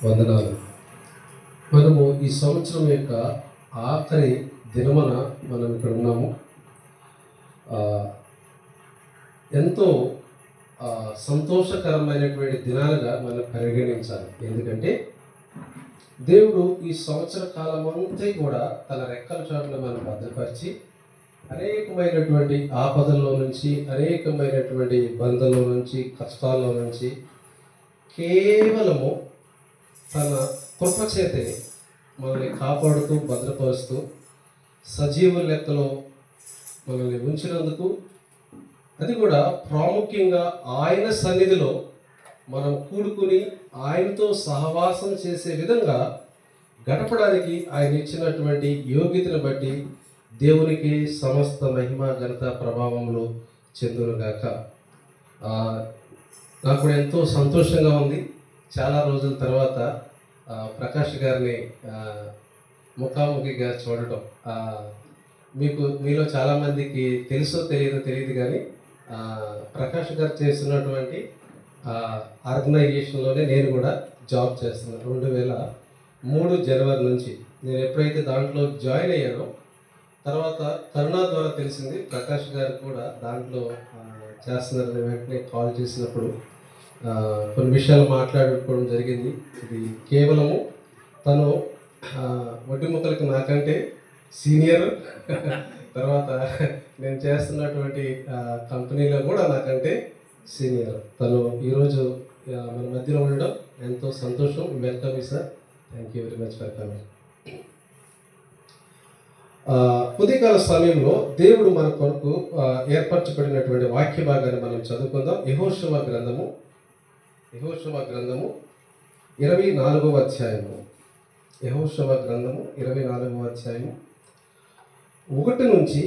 వందనాలు. మనము ఈ సంవత్సరం యొక్క ఆఖరి దినమున మనం ఇక్కడ ఉన్నాము. ఎంతో సంతోషకరమైనటువంటి దినాలుగా మనం పరిగణించాలి. ఎందుకంటే దేవుడు ఈ సంవత్సర కాలం అంతా కూడా తన రెక్కల చాటున మనం భద్రపరిచి అనేకమైనటువంటి ఆపదల్లో నుంచి, అనేకమైనటువంటి ఇబ్బందుల్లో నుంచి, కష్టాల్లో నుంచి కేవలము తన కృపచేతే మనల్ని కాపాడుతూ భద్రపరుస్తూ సజీవ లెక్కలో మనల్ని ఉంచినందుకు, అది కూడా ప్రాముఖ్యంగా ఆయన సన్నిధిలో మనం కూడుకుని ఆయనతో సహవాసం చేసే విధంగా గడపడానికి ఆయన ఇచ్చినటువంటి యోగ్యతను బట్టి దేవునికి సమస్త మహిమ ఘనత ప్రభావములు చెందునుగాక. నాకు కూడా ఎంతో సంతోషంగా ఉంది. చాలా రోజుల తర్వాత ప్రకాష్ గారిని ముఖాముఖిగా చూడటం. మీలో చాలామందికి తెలియదు కానీ ప్రకాష్ గారు చేస్తున్నటువంటి ఆర్గనైజేషన్లోనే నేను కూడా జాబ్ చేస్తున్నాను. 2003 జనవరి నుంచి నేను ఎప్పుడైతే దాంట్లో జాయిన్ అయ్యానో, తర్వాత కరుణా ద్వారా తెలిసింది ప్రకాష్ గారు కూడా దాంట్లో చేస్తున్నారని వెంటనే కాల్ చేసినప్పుడు కొన్ని విషయాలు మాట్లాడుకోవడం జరిగింది. ఇది కేవలము తను వడ్డీ ముక్కలకి నాకంటే సీనియర్, తర్వాత నేను చేస్తున్నటువంటి కంపెనీలో కూడా నాకంటే సీనియర్. తను ఈరోజు మన మధ్యలో ఉండడం ఎంతో సంతోషం. Welcome sir. Thank you very much for coming. ఉదయకాల సమయంలో దేవుడు మన కొరకు ఏర్పరచబడినటువంటి వాక్య భాగాన్ని మనం చదువుకుందాం. యెహోషువ గ్రంథము 24వ అధ్యాయము. యెహోషువ గ్రంథము 24వ అధ్యాయము 1 నుంచి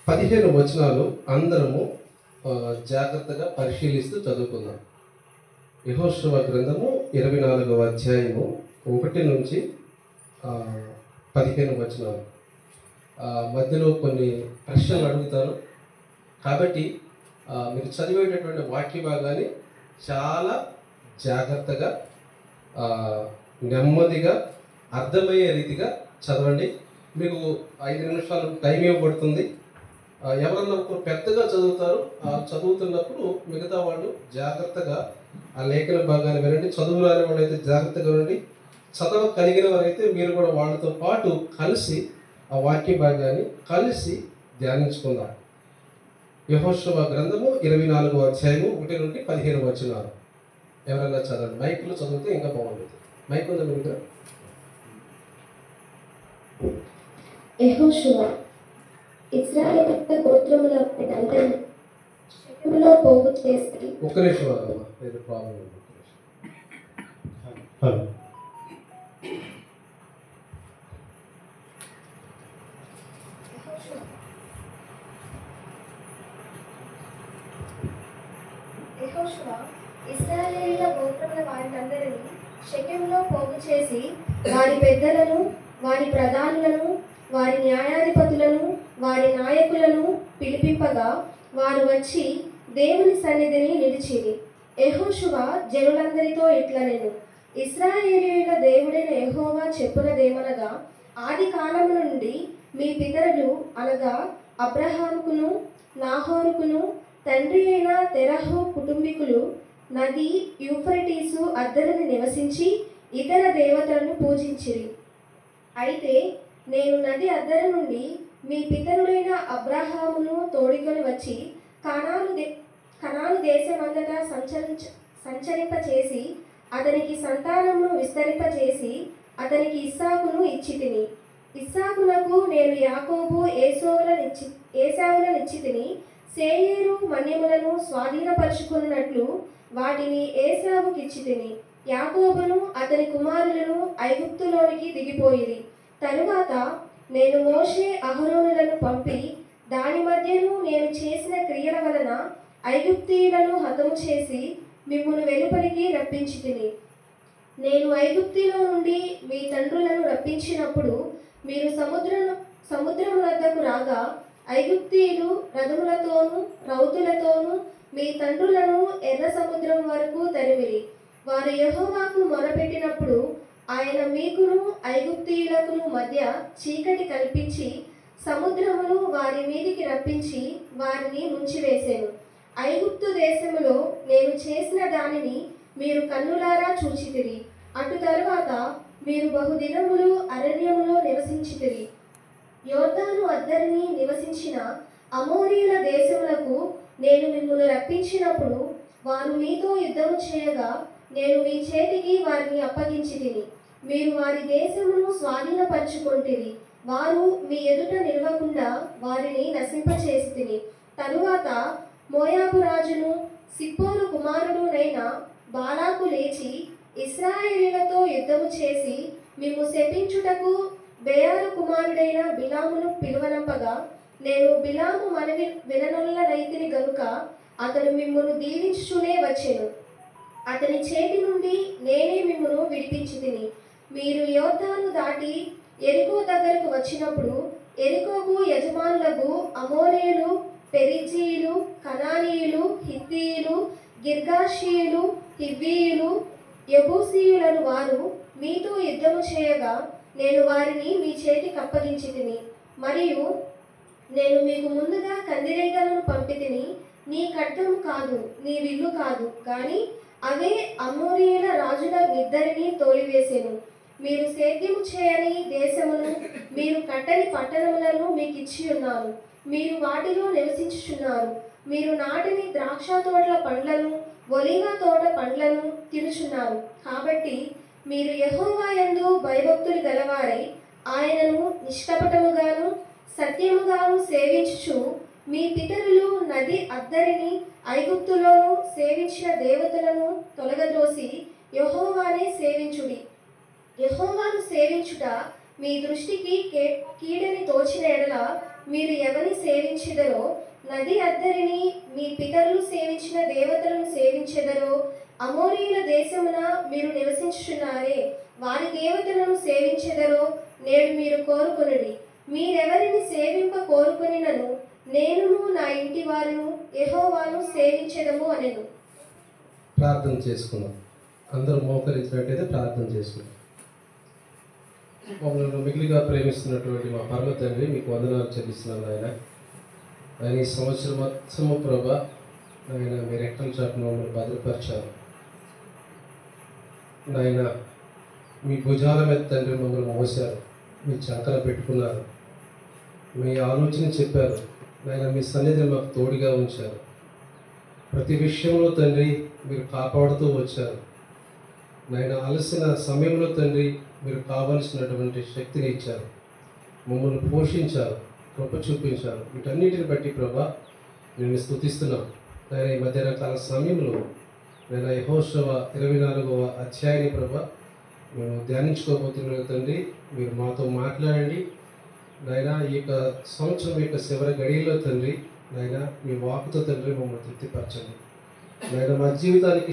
15 వచనాలు అందరము జాగ్రత్తగా పరిశీలిస్తూ చదువుకుందాం. యెహోషువ గ్రంథము 24వ అధ్యాయము 1 నుంచి 15 వచనాలు. మధ్యలో కొన్ని ప్రశ్నలు అడుగుతాను కాబట్టి మీరు చదివేటటువంటి వాక్య భాగాన్ని చాలా జాగ్రత్తగా, నెమ్మదిగా, అర్థమయ్యే రీతిగా చదవండి. మీకు 5 నిమిషాలు టైం ఇవ్వబడుతుంది. ఎవరన్నా ఒకరు పెద్దగా చదువుతారు. చదువుతున్నప్పుడు మిగతా వాళ్ళు జాగ్రత్తగా ఆ లేఖన భాగాన్ని వినండి. చదువు రాని వాళ్ళు అయితే జాగ్రత్తగా వినండి. చదవగలిగిన వారైతే మీరు కూడా వాళ్ళతో పాటు కలిసి ఆ వాక్య భాగాన్ని కలిసి ధ్యానించుకుందాం. యెహోషువ గ్రంథము 24వ అధ్యాయము 1 నుండి 15 వచనాలు. ఎవరైనా చదవండి. మైక్లో చదివితే ఇంకా బాగుంటుంది. మైక్ ఉందా మీ దగ్గర? యెహోషువ ఇశ్రాయేలు గోత్రముల శకెములో పోగు చేసి. ఒక్క నిమిషం ఆగమ్మా, ఏదో ప్రాబ్లం ఉంది. హలో. యెహోషువ ఇశ్రాయేలీయుల గోత్రముల వారినందరినీ షెకెములో పోగు చేసి వారి పెద్దలను, వారి ప్రధానులను, వారి న్యాయాధిపతులను, వారి నాయకులను పిలిపింపగా వారు వచ్చి దేవుని సన్నిధిని నిలిచిరి. యెహోషువ జనులందరితో ఇట్లనెను: ఇశ్రాయేలీయుల దేవుడైన యెహోవా చెప్పునదేమనగా, ఆది కాలము నుండి మీ పితరులు అనగా అబ్రహాముకును నాహోరుకును తండ్రి అయిన తెరహు కుటుంబీకులు నది యూఫ్రటీసు అద్దరిని నివసించి ఇతర దేవతలను పూజించిరి. అయితే నేను నది అద్దర నుండి మీ పితరుడైన అబ్రహామును తోడుకొని వచ్చి కనాను దేశమంతటా సంచరింపచేసి అతనికి సంతానమును విస్తరింపచేసి అతనికి ఇస్సాకును ఇచ్చితిని. ఇస్సాకునకు నేను యాకోబు ఏశావులనిచ్చితిని. సేయీరు మన్యములను స్వాధీనపరుచుకున్నట్లు వాటిని ఏశావుకిచ్చితిని. యాకోబును అతని కుమారులను ఐగుప్తులోనికి దిగిపోయిరి. తరువాత నేను మోషే అహరోనులను పంపి దాని మధ్యను నేను చేసిన క్రియల వలన ఐగుప్తీయులను హతము చేసి మిమ్మును వెలుపలికి రప్పించితిని. నేను ఐగుప్తిలో నుండి మీ తండ్రులను రప్పించినప్పుడు మీరు సముద్రము వద్దకు రాగా ఐగుప్తీయులు రథములతోనూ రౌతులతోనూ మీ తండ్రులను ఎర్ర సముద్రం వరకు తరిమిరి. వారు యెహోవాకు మొరపెట్టినప్పుడు ఆయన మీకును ఐగుప్తీయులకును మధ్య చీకటి కల్పించి సముద్రమును వారి మీదికి రప్పించి వారిని ముంచివేసెను. ఐగుప్తు దేశములో నేను చేసిన దానిని మీరు కన్నులారా చూచితిరి. అటు తరువాత మీరు బహుదినములు అరణ్యములో నివసించితిరి. యోర్దాను అద్దరిని నివసించిన అమోరీయుల దేశములకు నేను మిమ్మల్ని రప్పించినప్పుడు వారు మీతో యుద్ధము చేయగా నేను మీ చేతికి వారిని అప్పగించితిని. మీరు వారి దేశమును స్వాధీనపరచుకొంటిరి. వారు మీ ఎదుట నిలవకుండా వారిని నశింపచేసితిని. తరువాత మోయాబు రాజును సిప్పోరు కుమారుడునైన బాలాకు లేచి ఇశ్రాయేలీయులతో యుద్ధము చేసి మిమ్ము శపించుటకు బెయారు కుమారుడైన బిలామును పిలువనంపగా నేను బిలాము మనవి విననొల్లనైతిని గనుక అతడు మిమ్మును దీవించుచునే వచ్చెను. అతని చేతి నుండి నేనే మిమ్మును విడిపించితిని. మీరు యోర్దాను దాటి ఎరికో దగ్గరకు వచ్చినప్పుడు ఎరికోకు యజమానులకు అమోరీయులు, పెరిజ్జీయులు, కనానీయులు, హిత్తీయులు, గిర్గాషీయులు, హివ్వీయులు, యెబూసీయులను వారు మీతో యుద్ధము చేయగా నేను వారిని మీ చేతికి అప్పగించితిని. మరియు నేను మీకు ముందుగా కందిరీగలను పంపితిని. నీ ఖడ్గము కాదు, నీ విల్లు కాదు, కానీ అవే అమోరీయుల రాజుల నిద్దరిని తోలివేసెను. మీరు సేద్యము చేయని దేశమును, మీరు కట్టని పట్టణములను మీకు ఇచ్చి ఉన్నాను. మీరు వాటిలో నివసించుచున్నారు. మీరు నాటిని ద్రాక్ష తోటల పండ్లను, ఒలీవ తోట పండ్లను తినుచున్నారు. కాబట్టి మీరు యెహోవా యందు భయభక్తులు గలవారై ఆయనను నిష్కపటముగాను సత్యముగాను సేవించుచు మీ పితరులు నది అద్దరిని ఐగుప్తులోను సేవించిన దేవతలను తొలగద్రోసి యెహోవానే సేవించుడి. యెహోవాను సేవించుట మీ దృష్టికి కీడని తోచిన ఎడల మీరు ఎవరిని సేవించెదరో, నది అద్దరిని మీ పితరులు సేవించిన దేవతలను సేవించెదరో, అమోరీయుల దేశమున మీరు నివసించుచున్నారే వారి దేవతలను సేవించెదరో నేడు మీరు కోరుకొనుడి. మీరెవరిని సేవింప కోరుకొనినను నేనును నా ఇంటి వారును యెహోవాను సేవించెదము అనెను. ప్రార్థన చేసుకుందాం. అందరూ మోకరించినట్టయితే ప్రార్థన చేసుకుందాం. మమ్మల్ని మిగిలిగా ప్రేమిస్తున్నటువంటి మా పరమ తండ్రి, మీకు వందనాలు చెల్లిస్తున్నాను ఆయన. ఆయన ఈ సంవత్సరం మొత్తము ప్రభా ఆయన మీ రెక్కల చాటున మమ్మల్ని భద్రపరిచారు నాయన. మీ భుజాల మీద తండ్రి మమ్మల్ని మోసారు, మీ చంకన పెట్టుకున్నారు, మీ ఆలోచన చెప్పారు నాయన. మీ సన్నిధిని మాకు తోడుగా ఉంచారు. ప్రతి విషయంలో తండ్రి మీరు కాపాడుతూ వచ్చారు నాయన. అలసిన సమయంలో తండ్రి మీరు కావలసినటువంటి శక్తిని ఇచ్చారు, మమ్మల్ని పోషించారు, కృప చూపించారు. వీటన్నిటిని బట్టి ప్రభా నేను స్తుతిస్తున్నాం నాయన. ఈ మధ్యాహ్న కాల సమయంలో నేను యెహోషువ 24వ అధ్యాయాన్ని ప్రభా మేము ధ్యానించుకోబోతున్నాం తండ్రి. మీరు మాతో మాట్లాడండి నాయన. ఈ యొక్క సంవత్సరం యొక్క చివరి గడియలో తండ్రి నాయన మీ వాకుతో తండ్రి మమ్మల్ని తృప్తిపరచండి నాయన. మా జీవితానికి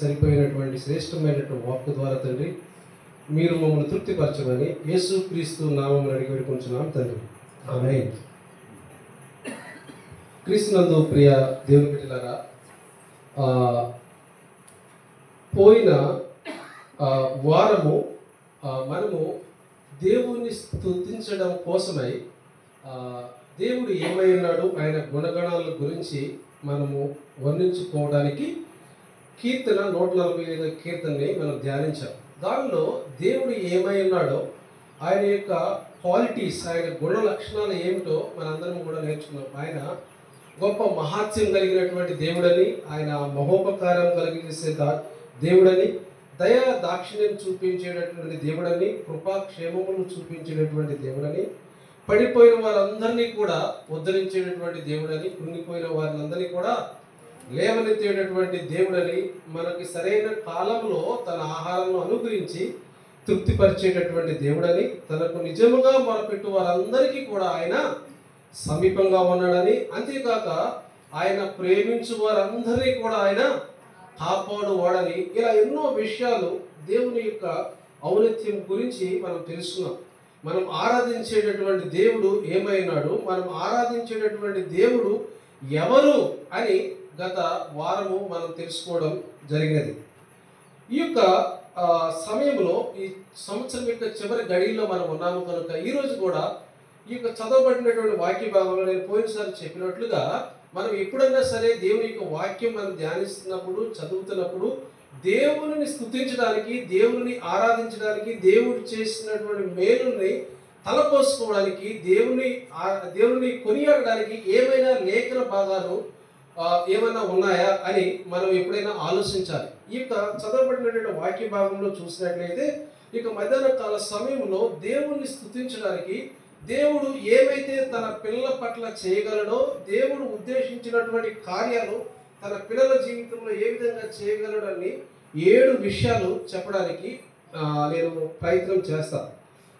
సరిపోయినటువంటి శ్రేష్టమైనటువంటి వాక్కు ద్వారా తండ్రి మీరు మమ్మల్ని తృప్తిపరచమని యేసుక్రీస్తు నామమున అడిగి వేడుకుంటున్నాం తండ్రి, ఆమేన్. క్రీస్తునందు ప్రియ దేవుని బిడ్డలారా, పోయిన వారము మనము దేవుని స్తుతించడం కోసమై దేవుడు ఏమై ఉన్నాడు, ఆయన గుణగణాల గురించి మనము వర్ణించుకోవడానికి కీర్తన 145 కీర్తనని మనం ధ్యానించాం. దానిలో దేవుడు ఏమై ఉన్నాడో, ఆయన యొక్క క్వాలిటీస్, ఆయన గుణ లక్షణాలు ఏమిటో మనందరం కూడా నేర్చుకున్నాం. ఆయన గొప్ప మహాత్యం కలిగినటువంటి దేవుడని, ఆయన మహోపకారం కలిగించే దేవుడని, దయా దాక్షిణ్యం చూపించేటటువంటి దేవుడని, కృపాక్షేమములు చూపించేటటువంటి దేవుడని, పడిపోయిన వారందరినీ కూడా ఉద్ధరించేటటువంటి దేవుడని, కృంగిపోయిన వారందరినీ కూడా లేవనెత్తేటటువంటి దేవుడని, మనకి సరైన కాలంలో తన ఆహారాలను అనుగ్రహించి తృప్తిపరిచేటటువంటి దేవుడని, తనకు నిజముగా మొరపెట్టు వారందరికీ కూడా ఆయన సమీపంగా ఉన్నాడని, అంతేకాక ఆయన ప్రేమించు వారందరినీ కూడా ఆయన కాపాడువాడని, ఇలా ఎన్నో విషయాలు దేవుని యొక్క ఔన్నత్యం గురించి మనం తెలుసుకున్నాం. మనం ఆరాధించేటటువంటి దేవుడు ఏమైనాడు, మనం ఆరాధించేటటువంటి దేవుడు ఎవరు అని గత వారము మనం తెలుసుకోవడం జరిగినది. ఈ యొక్క సమయంలో ఈ సంవత్సరం యొక్క చివరి గడిలో మనం ఉన్నాము కనుక ఈరోజు కూడా ఈ యొక్క చదవబడినటువంటి వాక్య భాగంలో నేను పోయినసారి చెప్పినట్లుగా మనం ఎప్పుడైనా సరే దేవుని యొక్క వాక్యం మనం ధ్యానిస్తున్నప్పుడు చదువుతున్నప్పుడు దేవుని స్తుతించడానికి, దేవుని ఆరాధించడానికి, దేవుడు చేసినటువంటి మేలుని తలపోసుకోవడానికి, దేవుని కొనియాడడానికి ఏమైనా లేఖన భాగాలు ఏమైనా ఉన్నాయా అని మనం ఎప్పుడైనా ఆలోచించాలి. ఈ యొక్క చదవబడినటువంటి వాక్య భాగంలో చూసినట్లయితే ఇక మధ్యాహ్న కాల సమయంలో దేవుణ్ణి స్తుతించడానికి, దేవుడు ఏమైతే తన పిల్లల పట్ల చేయగలడో, దేవుడు ఉద్దేశించినటువంటి కార్యాలు తన పిల్లల జీవితంలో ఏ విధంగా చేయగలడని 7 విషయాలు చెప్పడానికి నేను ప్రయత్నం చేస్తాను.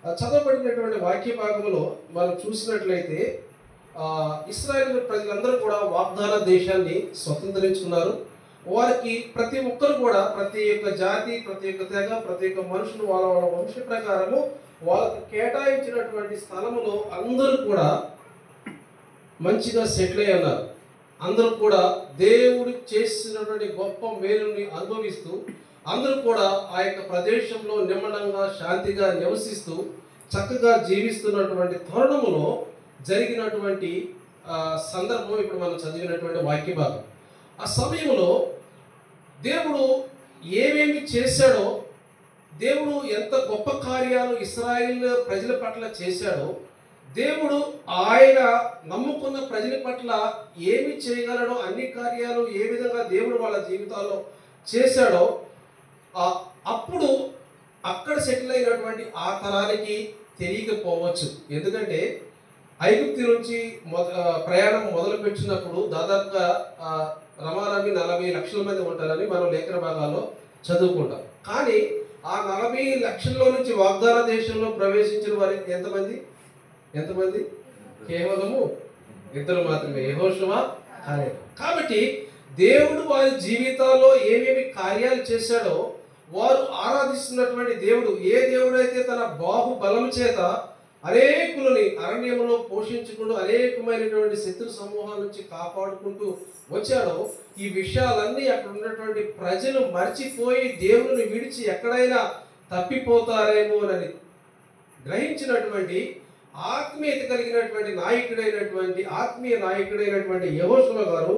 చదవబడినటువంటి వాక్య భాగంలో మనం చూసినట్లయితే ఇశ్రాయేలు ప్రజలందరూ కూడా వాగ్దాన దేశాన్ని స్వతంత్రించుకున్నారు. వారికి ప్రతి ఒక్కరు కూడా, ప్రతి ఒక్క జాతి, ప్రతి ఒక్క తెగ, ప్రతి ఒక్క మనుషులు వాళ్ళ వాళ్ళ వంశ ప్రకారము వాళ్ళకి కేటాయించినటువంటి స్థలములో అందరూ కూడా మంచిగా సెటిల్ అయి ఉన్నారు. అందరూ కూడా దేవుడు చేసినటువంటి గొప్ప మేలుని అనుభవిస్తూ అందరూ కూడా ఆ యొక్క ప్రదేశంలో నిమ్మడంగా శాంతిగా నివసిస్తూ చక్కగా జీవిస్తున్నటువంటి తరుణములో జరిగినటువంటి సందర్భం ఇప్పుడు మనం చదివినటువంటి వాక్య భాగం. ఆ సమయంలో దేవుడు ఏమేమి చేశాడో, దేవుడు ఎంత గొప్ప కార్యాలు ఇశ్రాయేల్ ప్రజల పట్ల చేశాడో, దేవుడు ఆయన నమ్ముకున్న ప్రజల పట్ల ఏమి చేయగలడో, అన్ని కార్యాలు ఏ విధంగా దేవుడు వాళ్ళ జీవితాల్లో చేశాడో, అప్పుడు అక్కడ సెటిల్ అయినటువంటి ఆ తరానికి తెలియకపోవచ్చు. ఎందుకంటే ఐగుప్తు నుంచి ప్రయాణం మొదలు పెట్టినప్పుడు దాదాపుగా రమారమి 40 లక్షల మంది ఉంటారని మనం లేఖన భాగాల్లో చదువుకుంటాం. కానీ ఆ 40 లక్షల్లో నుంచి వాగ్దాన దేశంలో ప్రవేశించిన వారి ఎంతమంది? కేవలము 2 మాత్రమే, యెహోషువ, కాలేబు. కాబట్టి దేవుడు వారి జీవితాల్లో ఏమేమి కార్యాలు చేశాడో, వారు ఆరాధిస్తున్నటువంటి దేవుడు, ఏ దేవుడైతే తన బాహుబలం చేత అనేకులని అరణ్యంలో పోషించుకుంటూ అనేకమైనటువంటి శత్రు సమూహాల నుంచి కాపాడుకుంటూ వచ్చాడో, ఈ విషయాలన్నీ అక్కడ ఉన్నటువంటి ప్రజలు మర్చిపోయి దేవుని విడిచి ఎక్కడైనా తప్పిపోతారేమోనని గ్రహించినటువంటి ఆత్మీయత కలిగినటువంటి ఆత్మీయ నాయకుడైనటువంటి యెహోషువ గారు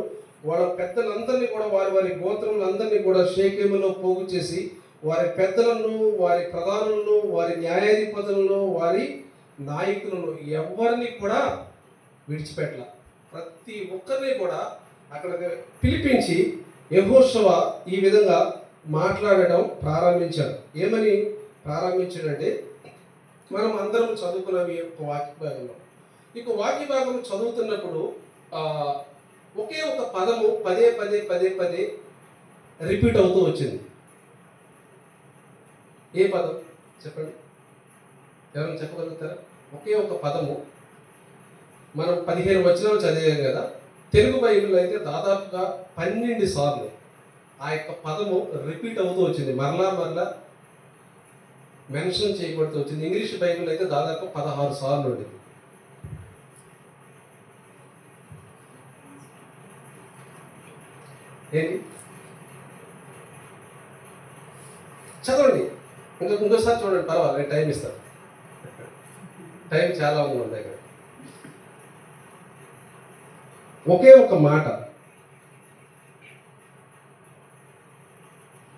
వాళ్ళ పెద్దలందరినీ కూడా వారి గోత్రములందరినీ కూడా షేకెములో పోగు చేసి వారి పెద్దలను, వారి ప్రధానులను, వారి న్యాయాధిపతులను, వారి నాయకులను ఎవరిని కూడా విడిచిపెట్టల. ప్రతి ఒక్కరిని కూడా అక్కడ పిలిపించి యెహోషువ ఈ విధంగా మాట్లాడడం ప్రారంభించాడు. ఏమని ప్రారంభించాడంటే, మనం అందరం చదువుకున్నాం ఈ యొక్క వాక్య భాగంలో. ఇక వాక్య భాగం చదువుతున్నప్పుడు ఒకే ఒక పదము పదే రిపీట్ అవుతూ వచ్చింది. ఏ పదం చెప్పండి, ఎవరైనా చెప్పగలుగుతారా? ఒకే ఒక పదము. మనం 15 వచనాలు చదివాం కదా, తెలుగు బైబిల్ అయితే దాదాపుగా 12 సార్లు ఆ యొక్క పదము రిపీట్ అవుతూ వచ్చింది, మరలా మెన్షన్ చేయబడుతూ వచ్చింది. ఇంగ్లీష్ బైబిల్ అయితే దాదాపు 16 సార్లు ఉండేది. ఏంటి చదవండి, ఇంకోసారి చూడండి, పర్వాలేదు, టైం ఇస్తాను. టైం చాలా ఉంది మన దగ్గర. ఒకే ఒక మాట.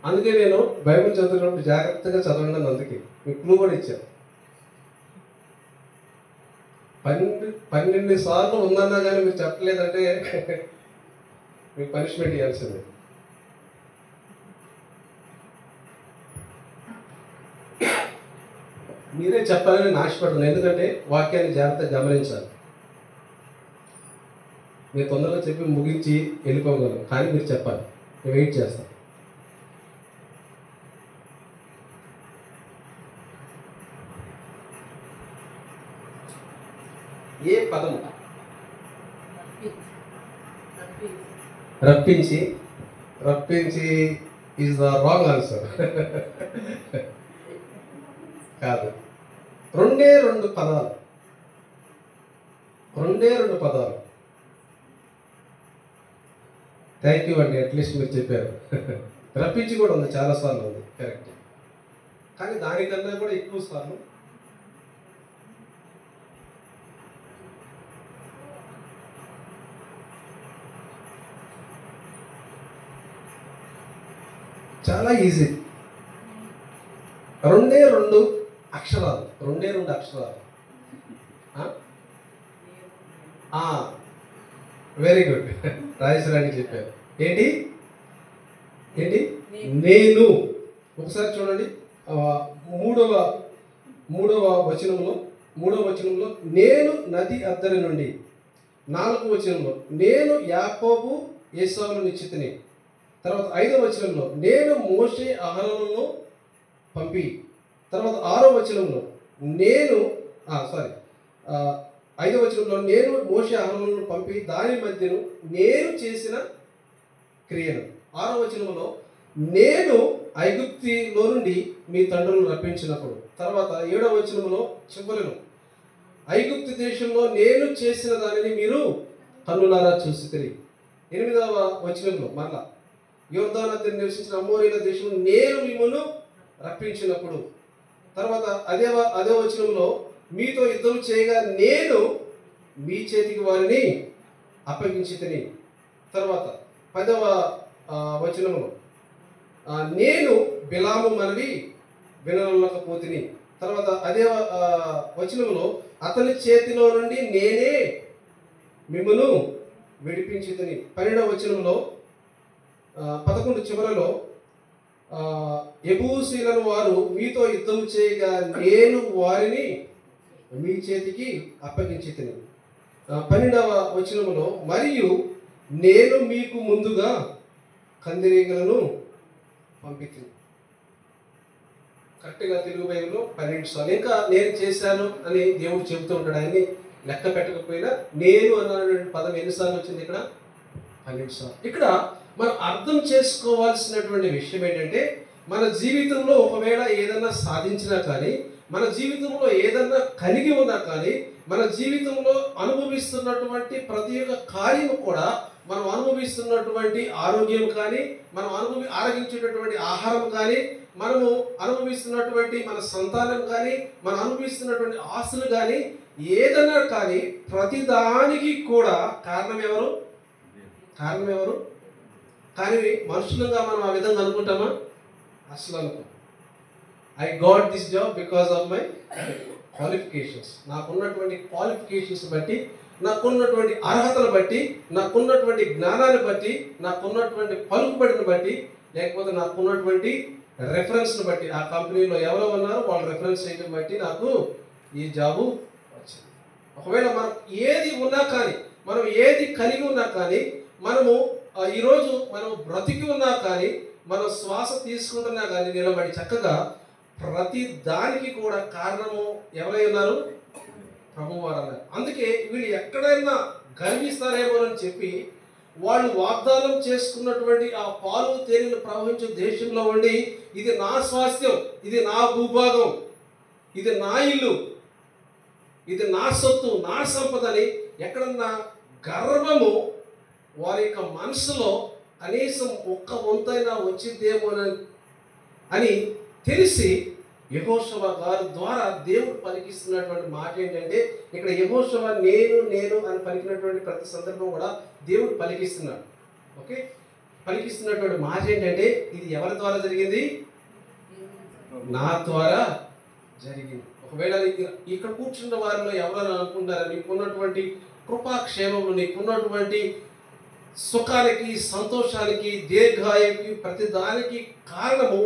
అందుకే నేను బైబిల్ చదువుతున్నప్పుడు జాగ్రత్తగా చదవండి అని అందుకే మీకు క్లూ కూడా ఇచ్చాను. 12 సార్లు ఉందన్నా కానీ మీరు చెప్పలేదంటే మీకు పనిష్మెంట్ ఇవ్వాల్సిందే. మీరే చెప్పాలని నాశపడుతున్నాను, ఎందుకంటే వాక్యాన్ని జాగ్రత్తగా గమనించాలి. మీరు తొందరగా చెప్పి ముగించి వెళ్ళిపోగలరు, కానీ మీరు చెప్పాలి. నేను వెయిట్ చేస్తాను. ఏ పదము? రప్పించి ఈజ్ ద రాంగ్ ఆన్సర్. కాదు, రెండే రెండు పదాలు. థ్యాంక్ యూ అండి, అట్లీస్ట్ మీరు చెప్పారు. రప్పించి కూడా ఉంది, చాలాసార్లు ఉంది, కరెక్ట్. కానీ దానికన్నా కూడా ఎక్కువ సార్లు చాలా ఈజీ. రెండే రెండు అక్షరాలు. వెరీ గుడ్, రాజేశ్వరాన్ని చెప్పారు. ఏంటి ఏంటి నేను. ఒకసారి చూడండి, మూడవ వచనంలో నేను నది అద్దరి నుండి. 4వ వచనంలో నేను యాకోబు ఏసావును నిశ్చితిని. తర్వాత 5వ వచనంలో నేను మోషే అహరోనును పంపి. తర్వాత 6వ వచనంలో 5వ వచనంలో నేను మోషే అహరోనును పంపి దాని మధ్యను నేను చేసిన క్రియను. 6వ వచనంలో నేను ఐగుప్తిలో నుండి మీ తండ్రులను రప్పించినప్పుడు. తర్వాత 7వ వచనంలో చివరిలో ఐగుప్తు దేశంలో నేను చేసిన దానిని మీరు కన్నులారా చూసితిరి. 8వ వచనంలో మరలా యోర్దాను నదిని నివసించిన అమోరీల దేశంలో నేను మిమ్మల్ని రప్పించినప్పుడు. తర్వాత అదే వచనంలో మీతో యుద్ధం చేయగా నేను మీ చేతికి వారిని అప్పగించితిని. తర్వాత 10వ వచనంలో నేను బిలాము మనవి వినలేకపోతిని. తర్వాత అదే వచనంలో అతని చేతిలో నుండి నేనే మిమ్మను విడిపించితిని. 12వ వచనంలో 11 చివరలో యెబూసీయులను వారు మీతో యుద్ధం చేయగా నేను వారిని మీ చేతికి అప్పగించితిని. 12వ వచనంలో మరియు నేను మీకు ముందుగా కందిరీగలను పంపితిని. కరెక్ట్గా తెలుగు బైబిల్లో 12 సార్లు. ఇంకా నేను చేశాను అని దేవుడు చెబుతూ ఉంటాడు. ఆయన్ని లెక్క పెట్టకపోయినా నేను అన్న పదం ఎన్నిసార్లు వచ్చింది ఇక్కడ? 12 సార్లు. ఇక్కడ మనం అర్థం చేసుకోవాల్సినటువంటి విషయం ఏంటంటే, మన జీవితంలో ఒకవేళ ఏదన్నా సాధించినా కానీ, మన జీవితంలో ఏదన్నా కలిగి ఉన్నా కానీ, మన జీవితంలో అనుభవిస్తున్నటువంటి ప్రతి ఒక్క కార్యము కూడా, మనం అనుభవిస్తున్నటువంటి ఆరోగ్యం కానీ, మనం ఆరగించేటటువంటి ఆహారం కానీ, మనము అనుభవిస్తున్నటువంటి మన సంతానం కానీ, మనం అనుభవిస్తున్నటువంటి ఆస్తులు కానీ, ఏదన్నా కానీ ప్రతిదానికి కూడా కారణం ఎవరు? కానీ మనుషులుగా మనం ఆ విధంగా అనుకుంటామా? అసలు అనుకో. I got this job because of my qualifications. నాకున్నటువంటి క్వాలిఫికేషన్స్ బట్టి, నాకున్నటువంటి అర్హతను బట్టి, నాకున్నటువంటి జ్ఞానాన్ని బట్టి, నాకున్నటువంటి పలుకుబడిని బట్టి, లేకపోతే నాకున్నటువంటి రెఫరెన్స్ని బట్టి, ఆ కంపెనీలో ఎవరో ఉన్నారో వాళ్ళ రెఫరెన్స్ చేయడం బట్టి నాకు ఈ జాబు వచ్చింది. ఒకవేళ మనం ఏది ఉన్నా కానీ, మనం ఏది కలిగి ఉన్నా కానీ, మనము ఈరోజు మనం బ్రతికి ఉన్నా కానీ, మనం శ్వాస తీసుకుంటున్నా కానీ నిలబడి చక్కగా ప్రతి దానికి కూడా కారణము ఎవరై ఉన్నారు? ప్రభువారు అన్నారు. అందుకే వీళ్ళు ఎక్కడైనా గర్విస్తారేమో అని చెప్పి వాళ్ళు వాగ్దానం చేసుకున్నటువంటి ఆ పాలు తేనెలు ప్రవహించే దేశంలో ఉండి, ఇది నా స్వాస్థ్యం, ఇది నా భూభాగం, ఇది నా ఇల్లు, ఇది నా సొత్తు, నా సంపదని ఎక్కడన్నా గర్వము వారి యొక్క మనసులో కనీసం ఒక్క వంతైనా వచ్చిద్దేమో అని తెలిసి యెహోషువ గారి ద్వారా దేవుడు పలికిస్తున్నటువంటి మాట ఏంటంటే, ఇక్కడ యెహోషువ నేను అని పలికినటువంటి ప్రతి సందర్భం కూడా దేవుడు పలికిస్తున్నాడు. ఓకే, పలికిస్తున్నటువంటి మాట ఏంటంటే, ఇది ఎవరి ద్వారా జరిగింది? నా ద్వారా జరిగింది. ఒకవేళ ఇక్కడ కూర్చున్న వారిలో ఎవరైనా అనుకుంటారా, నీకున్నటువంటి కృపాక్షేమము, నీకున్నటువంటి సుఖానికి, సంతోషానికి, దీర్ఘాయుకి, ప్రతి దానికి కారణము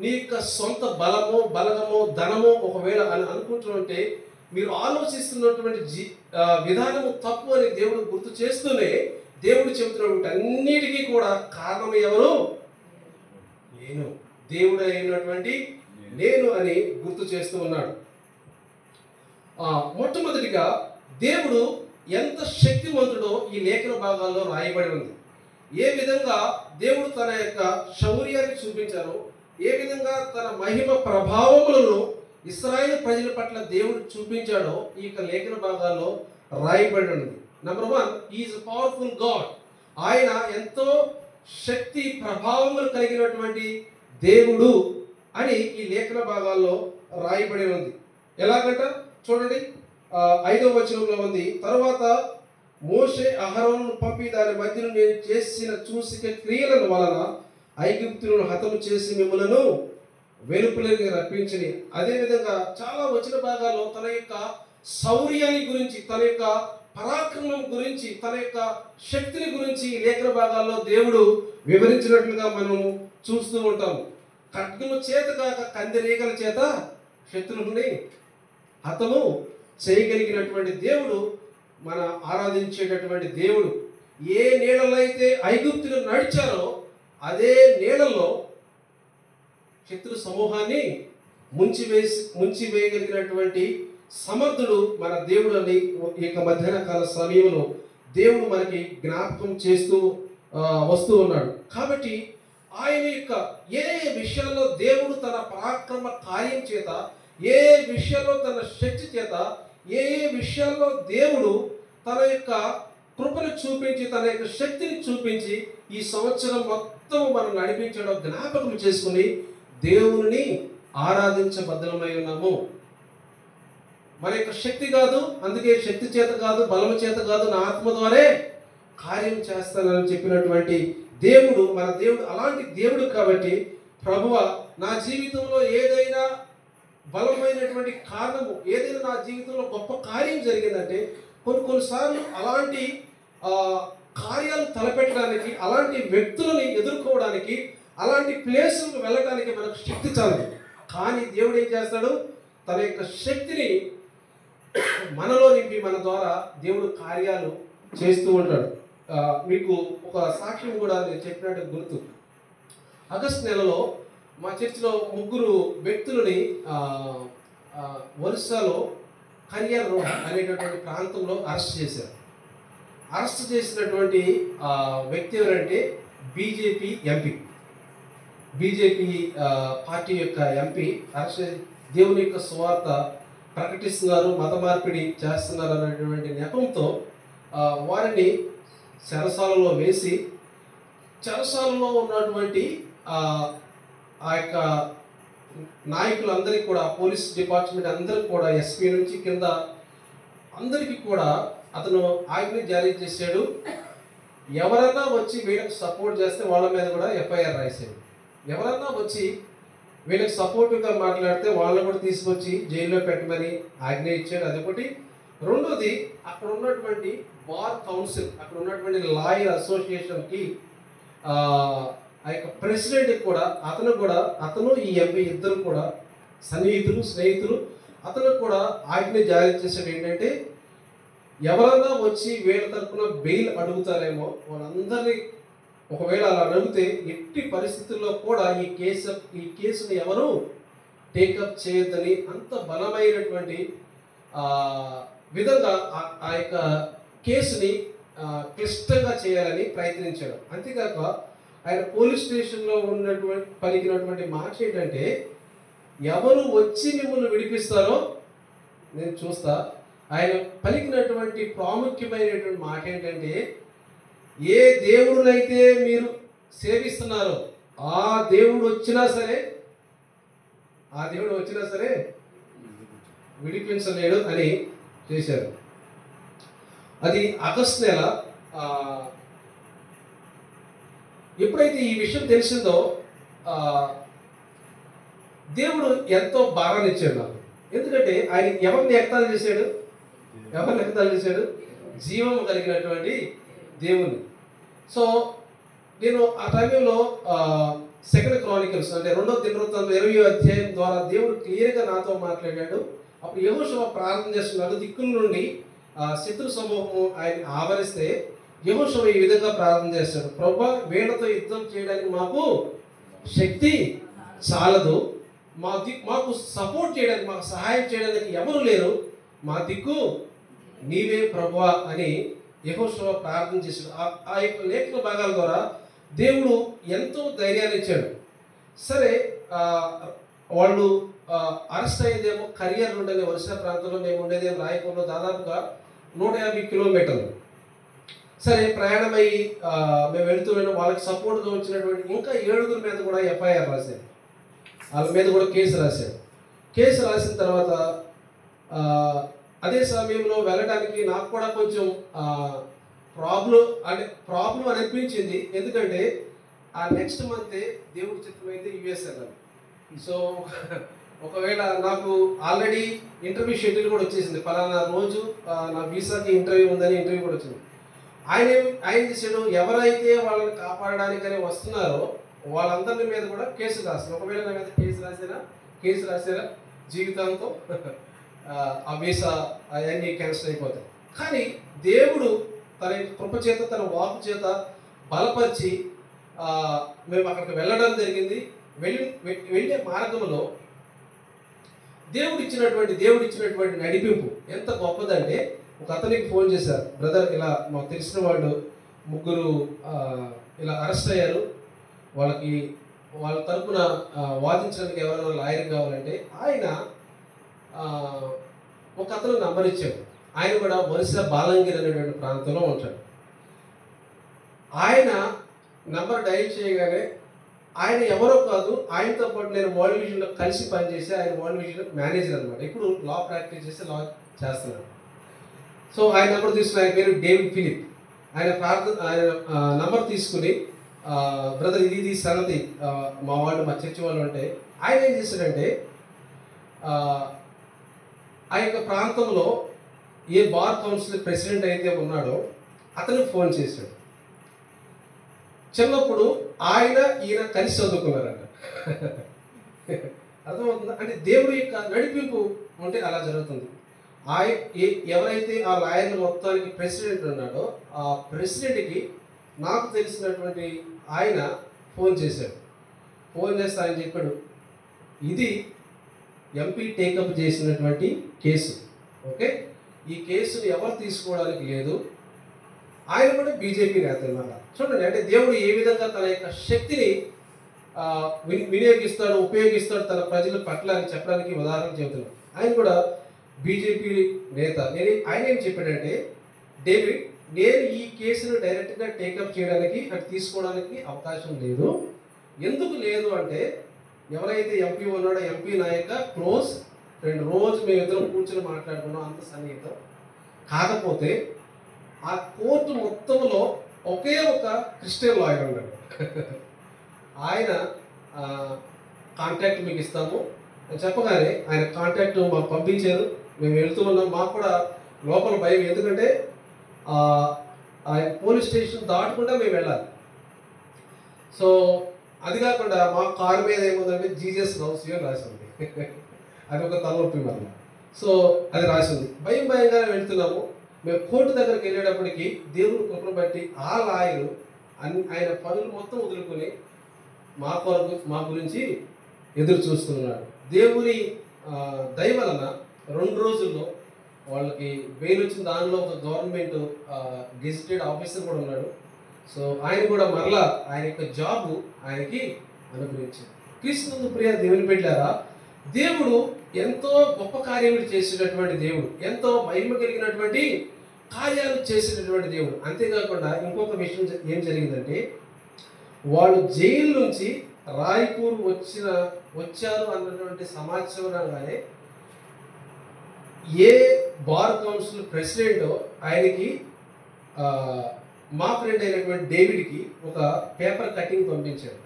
నీ యొక్క సొంత బలగము, ధనము ఒకవేళ అని అనుకుంటుంటే, మీరు ఆలోచిస్తున్నటువంటి విధానము తప్పు అని దేవుడు గుర్తు చేస్తూనే దేవుడు చెబుతున్నటువంటి అన్నిటికీ కూడా కారణం ఎవరు? నేను, దేవుడు అయినటువంటి నేను అని గుర్తు చేస్తూ ఉన్నాడు. మొట్టమొదటిగా దేవుడు ఎంత శక్తివంతుడో ఈ లేఖన భాగాల్లో రాయబడి ఉంది. ఏ విధంగా దేవుడు తన యొక్క శౌర్యాన్ని చూపించారో, ఏ విధంగా తన మహిమ ప్రభావములను ఇశ్రాయేలు ప్రజల పట్ల దేవుడు చూపించాడో ఈ యొక్క లేఖన భాగాల్లో రాయబడి ఉంది. Number 1, is powerful God. ఆయన ఎంతో శక్తి ప్రభావములు కలిగినటువంటి దేవుడు అని ఈ లేఖన భాగాల్లో రాయబడి ఉంది. ఎలాగంట చూడండి, 5వ వచనంలో ఉంది, తరువాత మోషే అహరోనును పంపి దాని మధ్యను నేను చేసిన చూసిక క్రియలను వలన ఐగుప్తులను హతము చేసి మిమ్మలను వెలుపలికి రప్పించని. అదేవిధంగా చాలా వచన భాగాల్లో తన యొక్క శౌర్యాన్ని గురించి, తన యొక్క పరాక్రమం గురించి, తన యొక్క శక్తిని గురించి ఈ లేఖన భాగాల్లో దేవుడు వివరించినట్లుగా మనము చూస్తూ ఉంటాము. ఖడ్గము చేత కాక కందిరీగల చేత శత్రువుని హతము చేయగలిగినటువంటి దేవుడు మన ఆరాధించేటటువంటి దేవుడు. ఏ నీళ్ళలో అయితే ఐగుప్తులు నడిచారో అదే నీళ్ళలో శత్రు సమూహాన్ని ముంచివేయగలిగినటువంటి సమర్థుడు మన దేవుడు అని ఈ యొక్క మధ్యాహ్న కాల సమయంలో దేవుడు మనకి జ్ఞాపకం చేస్తూ వస్తూ ఉన్నాడు. కాబట్టి ఆయన యొక్క ఏ విషయాల్లో దేవుడు తన పరాక్రమ కార్యం చేత, ఏ విషయాల్లో తన శక్తి చేత, ఏ విషయాల్లో దేవుడు తన యొక్క కృపను చూపించి, తన యొక్క శక్తిని చూపించి ఈ సంవత్సరం మొత్తం మనం నడిపించడం జ్ఞాపకం చేసుకుని దేవుని ఆరాధించబద్ధమై ఉన్నాము. మన యొక్క శక్తి కాదు, అందుకే శక్తి చేత కాదు, బలము చేత కాదు, నా ఆత్మ ద్వారే కార్యం చేస్తానని చెప్పినటువంటి దేవుడు మన దేవుడు. అలాంటి దేవుడు కాబట్టి ప్రభువా, నా జీవితంలో ఏదైనా బలమైనటువంటి కారణము, ఏదైనా నా జీవితంలో గొప్ప కార్యం జరిగిందంటే కొన్నిసార్లు అలాంటి కార్యాలు తలపెట్టడానికి, అలాంటి వ్యక్తులని ఎదుర్కోవడానికి, అలాంటి ప్లేసులకు వెళ్ళడానికి మనకు శక్తి చాలదు. కానీ దేవుడు ఏం చేస్తాడు, తన యొక్క శక్తిని మనలో నింపి మన ద్వారా దేవుడు కార్యాలు చేస్తూ ఉంటాడు. మీకు ఒక సాక్ష్యం కూడా నేను చెప్పినట్టు గుర్తు. ఆగస్టు నెలలో మా చర్చిలో 3 వ్యక్తులని ఒరిస్సాలో కరియర్ రోడ్ అనేటటువంటి ప్రాంతంలో అరెస్ట్ చేశారు. అరెస్ట్ చేసినటువంటి వ్యక్తి ఎవరంటే బీజేపీ ఎంపీ, బీజేపీ పార్టీ యొక్క ఎంపీ అరెస్ట్. దేవుని యొక్క సువార్త ప్రకటిస్తున్నారు, మత మార్పిడి చేస్తున్నారు అనేటువంటి నెపంతో వారిని చెరసాలలో వేసి, చెరసాలలో ఉన్నటువంటి ఆ యొక్క నాయకులందరికీ కూడా, పోలీస్ డిపార్ట్మెంట్ అందరికీ కూడా, ఎస్పీ నుంచి కింద అందరికీ కూడా అతను ఆజ్ఞ జారీ చేశాడు. ఎవరన్నా వచ్చి వీళ్ళకి సపోర్ట్ చేస్తే వాళ్ళ మీద కూడా ఎఫ్ఐఆర్ రాశాడు. ఎవరన్నా వచ్చి వీళ్ళకి సపోర్టివ్గా మాట్లాడితే వాళ్ళని కూడా తీసుకొచ్చి జైల్లో పెట్టమని ఆజ్ఞ ఇచ్చాడు. అదొకటి. రెండోది, అక్కడ ఉన్నటువంటి బార్ కౌన్సిల్, అక్కడ ఉన్నటువంటి లాయర్ అసోసియేషన్కి ఆ యొక్క ప్రెసిడెంట్ కూడా, అతను ఈ ఎంపీ ఇద్దరు కూడా స్నేహితులు. అతను కూడా ఆజ్ఞ జారీ చేశాడు. ఏంటంటే ఎవరన్నా వచ్చి వీళ్ళ తరఫున బెయిల్ అడుగుతారేమో, వాళ్ళందరినీ ఒకవేళ అలా అడిగితే ఎట్టి పరిస్థితుల్లో కూడా ఈ కేసుని ఎవరు టేకప్ చేయొద్దని అంత బలమైనటువంటి విధంగా ఆ యొక్క కేసుని క్లిష్టంగా చేయాలని ప్రయత్నించాడు. అంతేకాక ఆయన పోలీస్ స్టేషన్లో పలికినటువంటి మాట ఏంటంటే, ఎవరు వచ్చి మిమ్మల్ని విడిపిస్తారో నేను చూస్తా. ఆయన పలికినటువంటి ప్రాముఖ్యమైనటువంటి మాట ఏంటంటే, ఏ దేవుడునైతే మీరు సేవిస్తున్నారో ఆ దేవుడు వచ్చినా సరే విడిపించలేడు అని చేశారు. అది ఆగస్టు నెల. ఎప్పుడైతే ఈ విషయం తెలిసిందో దేవుడు ఎంతో భారాన్ని ఇచ్చాడు నాకు. ఎందుకంటే ఆయన ఎవరిని ఎగతాళి చేశాడు? జీవం కలిగినటువంటి దేవుని. సో నేను ఆ టైంలో 2 క్రానికల్స్ అంటే 2వ దినవృత్తాంతం 20వ అధ్యాయం ద్వారా దేవుడు క్లియర్గా నాతో మాట్లాడాడు. అప్పుడు యెహోషువ ప్రార్థన చేస్తున్నాడు. దిక్కుల నుండి శత్రు సమూహము ఆయన ఆవరిస్తే యెహోషువ ఈ విధంగా ప్రార్థన చేస్తాడు, ప్రభువా, వీళ్ళతో యుద్ధం చేయడానికి మాకు శక్తి చాలదు, మాకు సపోర్ట్ చేయడానికి, మాకు సహాయం చేయడానికి ఎవరు లేరు, మా దిక్కు నీవే ప్రభువా అని యెహోషువ ప్రార్థన చేశాడు. ఆ యొక్క లేఖన భాగాల ద్వారా దేవుడు ఎంతో ధైర్యాన్ని ఇచ్చాడు. సరే, వాళ్ళు అరెస్ట్ అయ్యేదేమో కరియర్ ఉండేది ఒరిస్సా ప్రాంతంలో, మేము ఉండేదేమో రాయపూర్లో, దాదాపుగా 150 కిలోమీటర్లు. సరే ప్రయాణమై మేము వెళుతూ వాళ్ళకి సపోర్ట్గా వచ్చినటువంటి ఇంకా 7 మీద కూడా ఎఫ్ఐఆర్ రాశారు, వాళ్ళ మీద కూడా కేసు రాశారు. కేసు రాసిన తర్వాత అదే సమయంలో వెళ్ళడానికి నాకు కూడా కొంచెం ప్రాబ్లం అనిపించింది. ఎందుకంటే ఆ నెక్స్ట్ మంతే దేవుడి చిత్రం అయితే యుఎస్ వెళ్ళాలి. సో ఒకవేళ నాకు ఆల్రెడీ ఇంటర్వ్యూ షెడ్యూల్ కూడా వచ్చేసింది, ఫలానా రోజు నా వీసాకి ఇంటర్వ్యూ ఉందని ఇంటర్వ్యూ కూడా వచ్చింది. ఆయన చేసాడు, ఎవరైతే వాళ్ళని కాపాడడానికని వస్తున్నారో వాళ్ళందరి మీద కూడా కేసు రాస్తారు. ఒకవేళ నా మీద కేసు రాసారా జీవితాంతం ఆ వీసా అవన్నీ క్యాన్సిల్ అయిపోతాయి. కానీ దేవుడు తన కృప చేత తన వాకు చేత బలపరిచి మేము అక్కడికి వెళ్ళడం జరిగింది. వెళ్ళే మార్గంలో దేవుడు ఇచ్చినటువంటి నడిపింపు ఎంత గొప్పదంటే, ఒక అతనికి ఫోన్ చేశారు, బ్రదర్ ఇలా మాకు తెలిసిన వాళ్ళు 3 ఇలా అరెస్ట్ అయ్యారు, వాళ్ళ తరపున వాదించడానికి ఎవరైనా లాయర్ కావాలంటే ఆయన ఒక అతను నంబర్ ఇచ్చాడు. ఆయన కూడా వరుస బాలంగిరి అనేటువంటి ప్రాంతంలో ఉంటాడు. ఆయన నంబర్ డైల్ చేయగానే ఆయన ఎవరో కాదు, ఆయనతో పాటు నేను వరల్డ్ విజన్లో కలిసి పనిచేసి, ఆయన వరల్డ్ విజన్లో మేనేజర్ అనమాట. ఇప్పుడు లా ప్రాక్టీస్ చేసి లా చేస్తున్నాడు. సో ఆయన నంబర్ తీసుకుని, ఆయన పేరు డేవిడ్ ఫిలిప్. ఆయన నంబర్ తీసుకుని, బ్రదర్ ఇది సంగతి మా చర్చి వాళ్ళు అంటే, ఆయన ఏం చేశాడంటే ఆ యొక్క ప్రాంతంలో ఏ బార్ కౌన్సిల్ ప్రెసిడెంట్ అయితే ఉన్నాడో అతనికి ఫోన్ చేశాడు. చిన్నప్పుడు ఈయన కలిసి చదువుకున్నారంట. అర్థమవుతుందా? అంటే దేవుడి యొక్క నడిపింపు ఉంటే అలా జరుగుతుంది. ఎవరైతే ఆ లాయర్ మొత్తానికి ప్రెసిడెంట్ ఉన్నాడో ఆ ప్రెసిడెంట్కి నాకు తెలిసినటువంటి ఆయన ఫోన్ చేశాడు. ఫోన్ చేస్తే ఆయన చెప్పాడు, ఇది ఎంపీ టేకప్ చేసినటువంటి కేసు, ఓకే, ఈ కేసును ఎవరు తీసుకోవడానికి లేదు. ఆయన కూడా బీజేపీ నేత అన్నమాట. చూడండి, అంటే దేవుడు ఏ విధంగా తన యొక్క శక్తిని ఉపయోగిస్తాడు తన ప్రజల పట్ల అని చెప్పడానికి ఉదాహరణ చెబుతున్నాడు. ఆయన కూడా బీజేపీ నేత. ఆయన ఏం చెప్పాడంటే, డేవిడ్, నేను ఈ కేసును డైరెక్ట్గా టేకప్ చేయడానికి తీసుకోవడానికి అవకాశం లేదు. ఎందుకు లేదు అంటే, ఎవరైతే ఎంపీ ఉన్నాడో ఎంపీ నాయక క్లోజ్ ఫ్రెండ్, రోజు మేము ఇద్దరం కూర్చొని మాట్లాడుకున్నాం, అంత సన్నిహితం. కాకపోతే ఆ కోర్టు మొత్తంలో ఒకే ఒక క్రిస్టియన్ లాయర్ ఉన్నాడు. ఆయన కాంటాక్ట్ మీకు ఇస్తాము చెప్పగానే ఆయన కాంటాక్ట్ మాకు పంపించారు. మేము వెళ్తూ ఉన్నాం. మాకు కూడా లోపల భయం, ఎందుకంటే ఆయన పోలీస్ స్టేషన్ దాటకుండా మేము వెళ్ళాలి. సో అది కాకుండా మా కారు మీద ఏముందంటే జీసస్ లవ్స్ యూ అని రాసి ఉంది. అది ఒక తలనొప్పి వల్ల. సో అది రాసి ఉంది. భయంగానే వెళ్తున్నాము. మేము కోర్టు దగ్గరికి వెళ్ళేటప్పటికి దేవుని కృపను బట్టి ఆ లాయరు ఆయన పనులు మొత్తం వదులుకొని మా గురించి ఎదురు చూస్తున్నాడు. దేవుని దయ వలన 2 రోజుల్లో వాళ్ళకి బెయిల్ వచ్చిన. దానిలో ఒక గవర్నమెంట్ గెజిటెడ్ ఆఫీసర్ కూడా ఉన్నాడు. సో ఆయన కూడా మరలా ఆయన యొక్క జాబు ఆయనకి అనుగ్రహించాడు. క్రీస్తునందు ప్రియ దేవుని బిడ్డలారా, దేవుడు ఎంతో గొప్ప కార్యములు చేసేటటువంటి దేవుడు, ఎంతో మహిమ కలిగినటువంటి కార్యాలు చేసేటటువంటి దేవుడు. అంతేకాకుండా ఇంకొక విషయం ఏం జరిగిందంటే, వాళ్ళు జైలు నుంచి రాయ్పూర్ వచ్చారు అన్నటువంటి సమాచారంగానే ఏ బార్ కౌన్సిల్ ప్రెసిడెంటో ఆయనకి మా ఫ్రెండ్ అయినటువంటి డేవిడ్కి ఒక పేపర్ కటింగ్ పంపించాడు.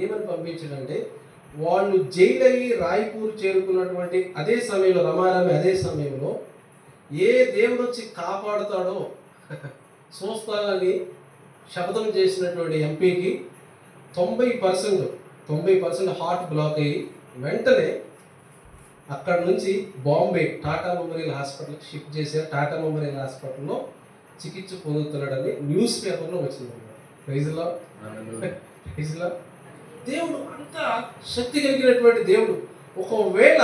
ఏమని పంపించాడంటే, వాళ్ళు జైలు అయ్యి రాయ్పూర్ చేరుకున్నటువంటి అదే సమయంలో, రమారామి అదే సమయంలో ఏ దేవుడు వచ్చి కాపాడుతాడో చూస్తానని శపథం చేసినటువంటి ఎంపీకి 90% హార్ట్ బ్లాక్ అయ్యి వెంటనే అక్కడ నుంచి బాంబే టాటా మెమోరియల్ హాస్పిటల్కి షిఫ్ట్ చేశారు. టాటా మెమోరియల్ హాస్పిటల్లో చికిత్స పొందుతున్నాడని న్యూస్ పేపర్లో వచ్చిందన్నమాట. ప్రైజ్లా దేవుడు అంత శక్తి కలిగినటువంటి దేవుడు. ఒకవేళ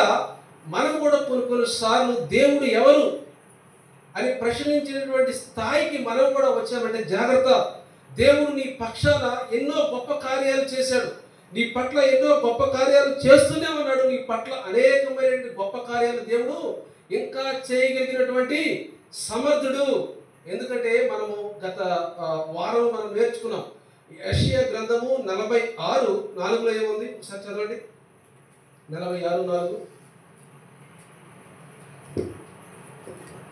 మనం కూడా కొన్నిసార్లు దేవుడు ఎవరు అని ప్రశ్నించినటువంటి స్థాయికి మనం కూడా వచ్చామంటే జాగ్రత్త. దేవుడు నీ పక్షాన ఎన్నో గొప్ప కార్యాలు చేశాడు, నీ పట్ల ఎన్నో గొప్ప కార్యాలు చేస్తూనే ఉన్నాడు. నీ పట్ల అనేకమైన గొప్ప కార్యాలు దేవుడు ఇంకా చేయగలిగినటువంటి సమర్థుడు. ఎందుకంటే మనము గత వారం మనం నేర్చుకున్నాం. యెషయా గ్రంథము 46:4 ఏముంది? ఒకసారి చదవండి. 46:4.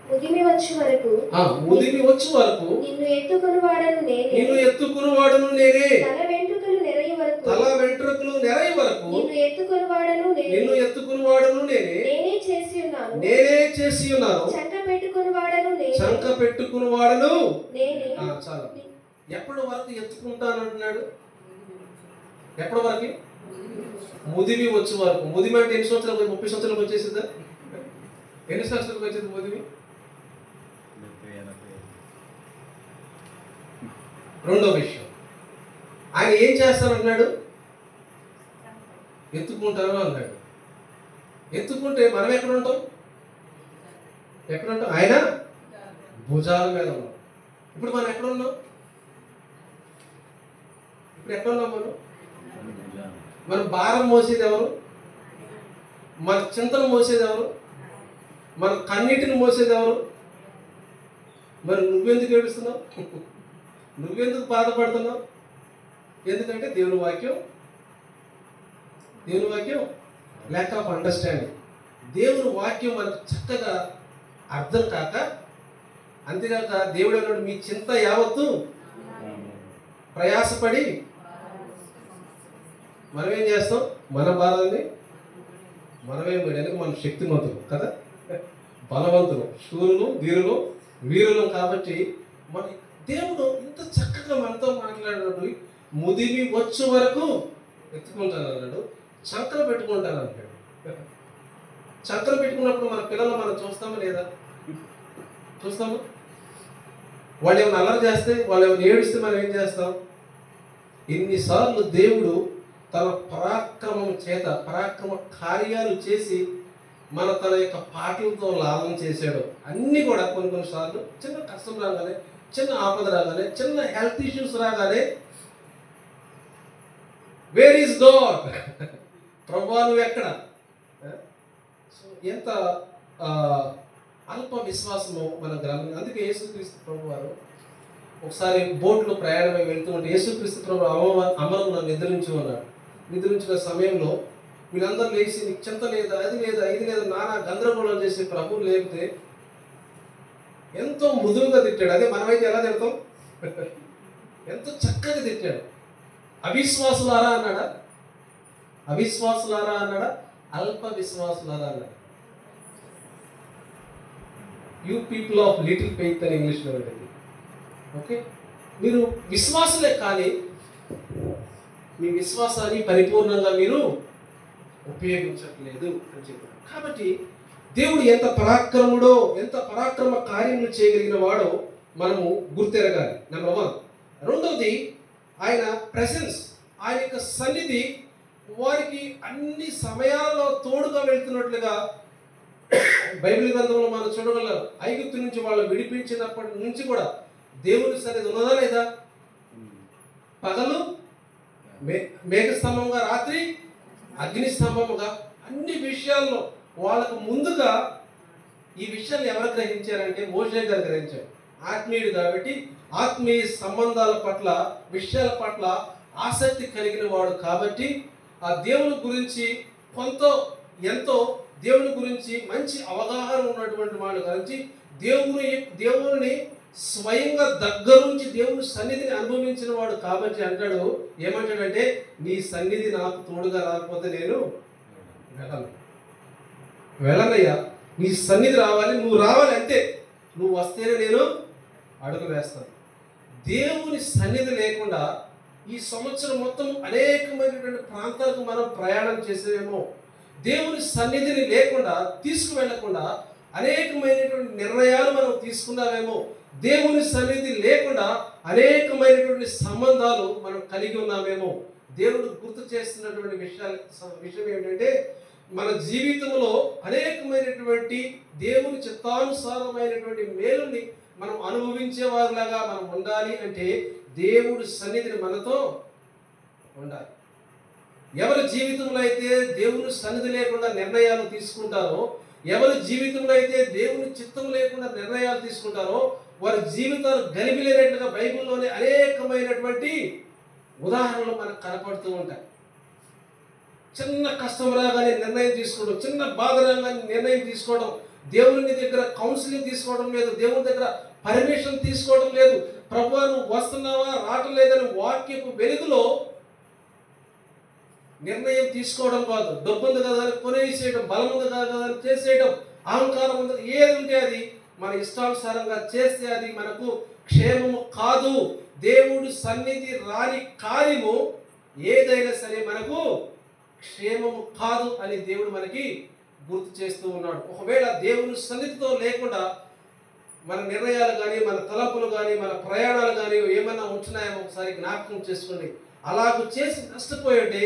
ముదిమి వచ్చు వరకు ముదిమి వచ్చు వరకు నిన్ను ఎత్తుకునివాడను నేనే. తల వెంట్రుకలు నెరయి వరకు నిన్ను ఎత్తుకునివాడను నేనే. నేనే చేసి ఉన్నాను. చంక పెట్టుకునివాడను నేనే. చాలా. ఎప్పటి వరకు ఎత్తుకుంటానంటున్నాడు? ఎప్పటి వరకు? ముదిమి వచ్చే వరకు. ముదిమి అంటే ఎన్ని సంవత్సరాలు? 30 సంవత్సరాలకు వచ్చేసిందా? ఎన్ని సంవత్సరాలకు వచ్చేది ముదిమి? రెండో విషయం, ఆయన ఏం చేస్తానంటున్నాడు? ఎత్తుకుంటాను అన్నాడు. ఎత్తుకుంటే మనం ఎక్కడ ఉంటాం? ఆయన భుజాల మీద ఉన్నాం. ఇప్పుడు మనం ఎక్కడ ఉన్నాం? మన భారం మోసేది ఎవరు? మన చింతను మోసేది ఎవరు? మన కన్నీటిని మోసేది ఎవరు? మరి నువ్వెందుకు ఏడుస్తున్నావు? నువ్వెందుకు బాధపడుతున్నావు? ఎందుకంటే దేవుని వాక్యం ల్యాక్ ఆఫ్ అండర్స్టాండింగ్. దేవుని వాక్యం మనకు చక్కగా అర్థం కాక, అంతేకాక దేవుడు అన్నాడు, మీ చింత యావత్తు ప్రయాసపడి. మనం ఏం చేస్తాం? మన బాధల్ని మనమేం ఎందుకు? మనం శక్తిమంతులు కదా, బలవంతులు, శూరులు, ధీరులు, వీరులు. కాబట్టి మన దేవుడు ఇంత చక్కగా మనతో మాట్లాడినప్పుడు ముదిమి వచ్చు వరకు ఎత్తుకుంటాను అన్నాడు, చంకలు పెట్టుకుంటాను అన్నాడు. చంకలు పెట్టుకున్నప్పుడు మన పిల్లలు మనం చూస్తామా లేదా? చూస్తాము. వాళ్ళు ఏమైనా అల్లరి చేస్తే, వాళ్ళు ఏమైనా ఏడిస్తే మనం ఏం చేస్తాం? ఇన్నిసార్లు దేవుడు తన పరాక్రమం చేత పరాక్రమ కార్యాలు చేసి తన యొక్క పాటలతో లాభం చేశాడు. అన్నీ కూడా కొన్నిసార్లు చిన్న కష్టం రాగానే, చిన్న ఆపద రాగానే, చిన్న హెల్త్ ఇష్యూస్ రాగానే, వేర్ ఈస్ గాడ్? ప్రభువా నువ్వు ఎక్కడ? ఎంత అల్ప విశ్వాసము మన గ్రామం. అందుకే యేసుక్రీస్తు ప్రభు వారు ఒకసారి బోట్లో ప్రయాణమై వెళ్తూ ఉంటే యేసుక్రీస్తు ప్రభు అమరమున నిద్రించిన సమయంలో వీళ్ళందరూ లేచి, నీకు చింత లేదా, అది లేదా, ఇది లేదా, నానా గందరగోళం చేసి ప్రభువు లేపితే ఎంతో మృదువుగా తిట్టాడు. అదే మనమైతే ఎలా తిడతాం? ఎంతో చక్కగా తిట్టాడు. అవిశ్వాసులారా అన్నాడా? అల్ప విశ్వాసులారా అన్నాడు. You people of little faith అని ఇంగ్లీష్లో ఉంటుంది. ఓకే, మీరు విశ్వాసులే కానీ మీ విశ్వాసాన్ని పరిపూర్ణంగా మీరు ఉపయోగించట్లేదు అని చెప్పారు. కాబట్టి దేవుడు ఎంత పరాక్రముడో, ఎంత పరాక్రమ కార్యములు చేయగలిగిన వాడో మనము గుర్తెరగాలి. నెంబర్ 1. రెండవది, ఆయన ప్రెసెన్స్, ఆయన యొక్క సన్నిధి వారికి అన్ని సమయాల్లో తోడుగా వెళ్తున్నట్లుగా బైబిల్ గ్రంథంలో మనం చూడగలం. ఐగుప్తు నుంచి వాళ్ళు విడిపించినప్పటి నుంచి కూడా దేవుని సన్నిధి ఉన్నదా లేదా? పగలు మేఘస్తంభంగా, రాత్రి అగ్ని స్తంభముగా, అన్ని విషయాల్లో వాళ్ళకు ముందుగా ఈ విషయాన్ని ఎవరు గ్రహించారంటే మోషే గారు గ్రహించారు. ఆత్మీయుడు కాబట్టి ఆత్మీయ సంబంధాల పట్ల, విషయాల పట్ల ఆసక్తి కలిగిన వాడు కాబట్టి ఆ దేవుని గురించి ఎంతో దేవుని గురించి మంచి అవగాహన ఉన్నటువంటి వాడు గురించి దేవుని స్వయంగా దగ్గరుంచి దేవుని సన్నిధిని అనుభవించిన వాడు కాబట్టి అంటాడు, ఏమంటాడంటే, నీ సన్నిధి నాకు తోడుగా రాకపోతే నేను వెళ్ళనయ్యా. నీ సన్నిధి రావాలి, నువ్వు రావాలి, అంతే. నువ్వు వస్తేనే నేను అడుగు వేస్తాను. దేవుని సన్నిధి లేకుండా ఈ సంవత్సరం మొత్తం అనేకమైనటువంటి ప్రాంతాలకు మనం ప్రయాణం చేసేవేమో. దేవుని సన్నిధిని లేకుండా, తీసుకువెళ్ళకుండా అనేకమైనటువంటి నిర్ణయాలు మనం తీసుకున్నామేమో. దేవుని సన్నిధి లేకుండా అనేకమైనటువంటి సంబంధాలు మనం కలిగి ఉన్నామేమో. దేవుడు గుర్తు చేస్తున్నటువంటి విషయం ఏంటంటే, మన జీవితంలో అనేకమైనటువంటి దేవుని చిత్తానుసారమైనటువంటి మేలుని మనం అనుభవించే వారిలాగా మనం ఉండాలి అంటే దేవుడి సన్నిధిని మనతో ఉండాలి. ఎవరి జీవితంలో అయితే దేవుని సన్నిధి లేకుండా నిర్ణయాలు తీసుకుంటారో, ఎవరి జీవితంలో అయితే దేవుని చిత్తం లేకుండా నిర్ణయాలు తీసుకుంటారో వారి జీవితాలు గలిబిలేనట్టుగా బైబిల్లోనే అనేకమైనటువంటి ఉదాహరణలు మనకు కనపడుతూ ఉంటాయి. చిన్న కష్టం రాగానే నిర్ణయం తీసుకోవడం, చిన్న బాధ రాగానే నిర్ణయం తీసుకోవడం, దేవుని దగ్గర కౌన్సిలింగ్ తీసుకోవడం లేదు, దేవుని దగ్గర పర్మిషన్ తీసుకోవడం లేదు, ప్రభువా నువ్వు వస్తున్నావా రావటం లేదని వాక్యపు వెలుగులో నిర్ణయం తీసుకోవడం కాదు. డబ్బు ఉంది కదా అని కొనేసేయడం, బలం ఉంది కదా అని చేసేయడం, అహంకారం ఉంది ఏది ఉంటే అది మన ఇష్టానుసారంగా చేస్తే అది మనకు క్షేమము కాదు. దేవుడు సన్నిధి రాని కార్యము ఏదైనా సరే మనకు క్షేమము కాదు అని దేవుడు మనకి గుర్తు చేస్తూ ఉన్నాడు. ఒకవేళ దేవుని సన్నిధితో లేకుండా మన నిర్ణయాలు కానీ, మన తలపులు కానీ, మన ప్రయాణాలు కానీ ఏమైనా ఉంటున్నాయేమో ఒకసారి జ్ఞాపకం చేసుకోండి. అలాగ చేసి నష్టపోయింటే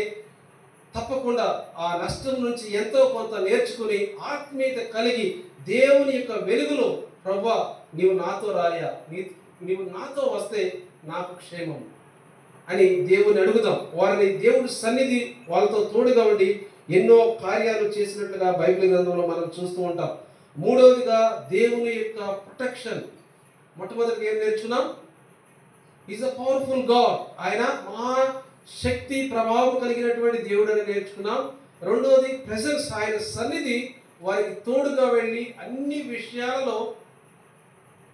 తప్పకుండా ఆ నష్టం నుంచి ఎంతో కొంత నేర్చుకుని ఆత్మీయత కలిగి దేవుని యొక్క వెలుగులో ప్రభువా నీవు నాతో రాయా, నీవు నాతో వస్తే నాకు క్షేమం అని దేవుని అడుగుదాం. వారిని దేవుడి సన్నిధి వాళ్ళతో తోడుగా ఉండి ఎన్నో కార్యాలు చేసినట్లుగా బైబిల్ గ్రంథంలో మనం చూస్తూ ఉంటాం. మూడవదిగా దేవుని యొక్క ప్రొటెక్షన్. మొట్టమొదటిగా ఏం నేర్చుకున్నాం? Is a powerful God. ఆయన మహా శక్తి ప్రభావం కలిగినటువంటి దేవుడు అని నేర్చుకున్నాం. రెండవది ప్రెసెన్స్. ఆయన సన్నిధి వారికి తోడుగా వెళ్ళి అన్ని విషయాలలో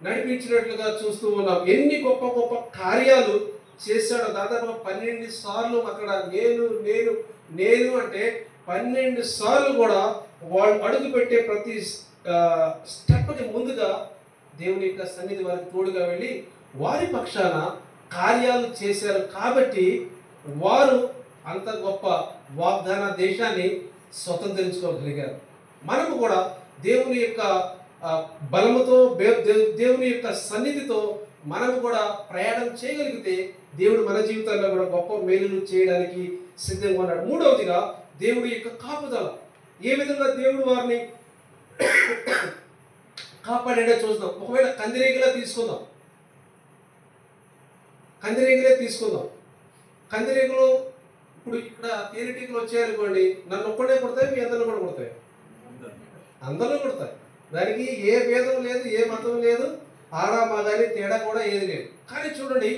నడిపించినట్లుగా చూస్తూ ఉన్నాం. ఎన్ని గొప్ప గొప్ప కార్యాలు చేశాడు. దాదాపు 12 సార్లు అక్కడ నేను నేను నేను అంటే 12 సార్లు కూడా వాళ్ళు అడుగుపెట్టే ప్రతి స్టెప్కి ముందుగా దేవుని యొక్క సన్నిధి వారికి తోడుగా వెళ్ళి వారి పక్షాన కార్యాలు చేశారు. కాబట్టి వారు అంత గొప్ప వాగ్దాన దేశాన్ని స్వతంత్రించుకోగలిగారు. మనము కూడా దేవుని యొక్క బలముతో దేవుని యొక్క సన్నిధితో మనము కూడా ప్రయాణం చేయగలిగితే దేవుడు మన జీవితాల్లో కూడా గొప్ప మేలులు చేయడానికి సిద్ధంగా ఉన్నాడు. మూడవదిగా దేవుడి యొక్క కాపుదల. ఏ విధంగా దేవుడు వారిని కాపాడాడో చూద్దాం. ఒకవేళ కందిరీగలే తీసుకుందాం. కందిరీగలు ఇప్పుడు ఇక్కడ తేనెటీగలు వచ్చాయనుకోండి, నన్ను ఒక్కడే కొడతాయి, మీ అందరిని కూడా కొడతాయి, అందరూ కొడతాయి. దానికి ఏ భేదం లేదు, ఏ మతం లేదు, ఆడా మగాని తేడా కూడా ఏది లేదు. కానీ చూడండి,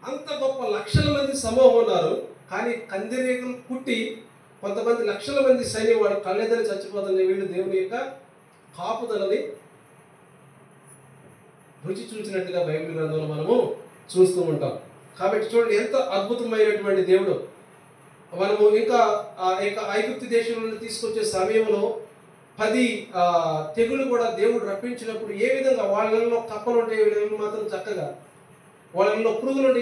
అంత గొప్ప లక్షల మంది సమూహం ఉన్నారు, కానీ కందిరీగలు పుట్టి కొంతమంది లక్షల మంది సైన్యం వాడు కళ్ళెద్దరి చచ్చిపోతుంది. వీళ్ళు దేవుని యొక్క కాపుదలని రుచి చూసినట్టుగా బైబిల్ గ్రంథంలో మనము చూస్తూ ఉంటాం. కాబట్టి చూడండి ఎంత అద్భుతమైనటువంటి దేవుడు. మనము ఇంకా ఐగుప్తు దేశం నుండి తీసుకొచ్చే సమయంలో 10 తెగులు కూడా దేవుడు రప్పించినప్పుడు ఏ విధంగా వాళ్ళలో కప్పలు ఉంటే వీళ్ళు మాత్రం చక్కగా, వాళ్ళలో పురుగులు ఉంటే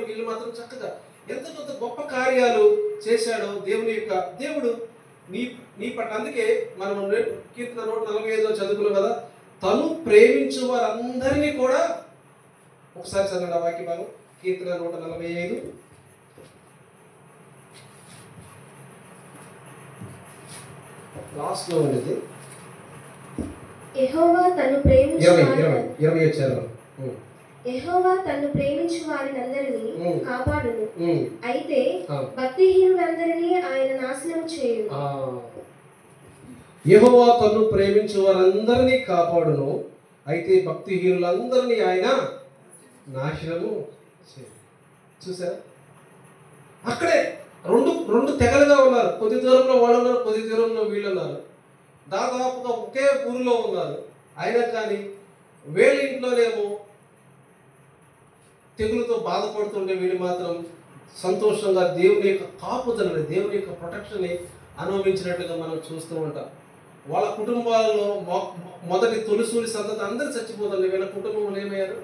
వీళ్ళు మాత్రం చక్కగా ఎంత కొంత గొప్ప కార్యాలు చేశాడో దేవుడు నీ పట్ల. అందుకే మనం కీర్తన 145 చదువుకున్నాం కదా, తను ప్రేమించు వారందరినీ కూడా. ఒకసారి చదవండి ఆ వాక్య భాగం. కీర్తన 145 లాస్ట్ లో ఉండేది. యెహోవా తను ప్రేమించు 20 వచ్చారు. యెహోవా తను ప్రేమించు వారినందరినీ కాపాడును, అయితే భక్తిహీనులందరినీ ఆయన నాశనం చేయును. యెహోవా తను ప్రేమించు వారందరినీ కాపాడును, అయితే భక్తిహీనులందరినీ ఆయన నాశనము చేయును. చూసారా, అక్కడే రెండు తెగలుగా ఉన్నారు. కొద్ది దూరంలో వాళ్ళు ఉన్నారు, కొద్ది దూరంలో వీళ్ళు ఉన్నారు. దాదాపుగా ఒకే ఊరిలో ఉన్నారు. అయినా కానీ వీళ్ళ ఇంట్లోనేమో తెగులతో బాధపడుతుంటే వీళ్ళు మాత్రం సంతోషంగా దేవుని యొక్క కాపుదలని, దేవుని యొక్క ప్రొటెక్షన్ని అనుభవించినట్టుగా మనం చూస్తూ ఉంటాం. వాళ్ళ కుటుంబాలలో మొదటి తొలిసూరి సంతతి అందరూ చచ్చిపోతుంది. వీళ్ళ కుటుంబంలో ఏమయ్యారు?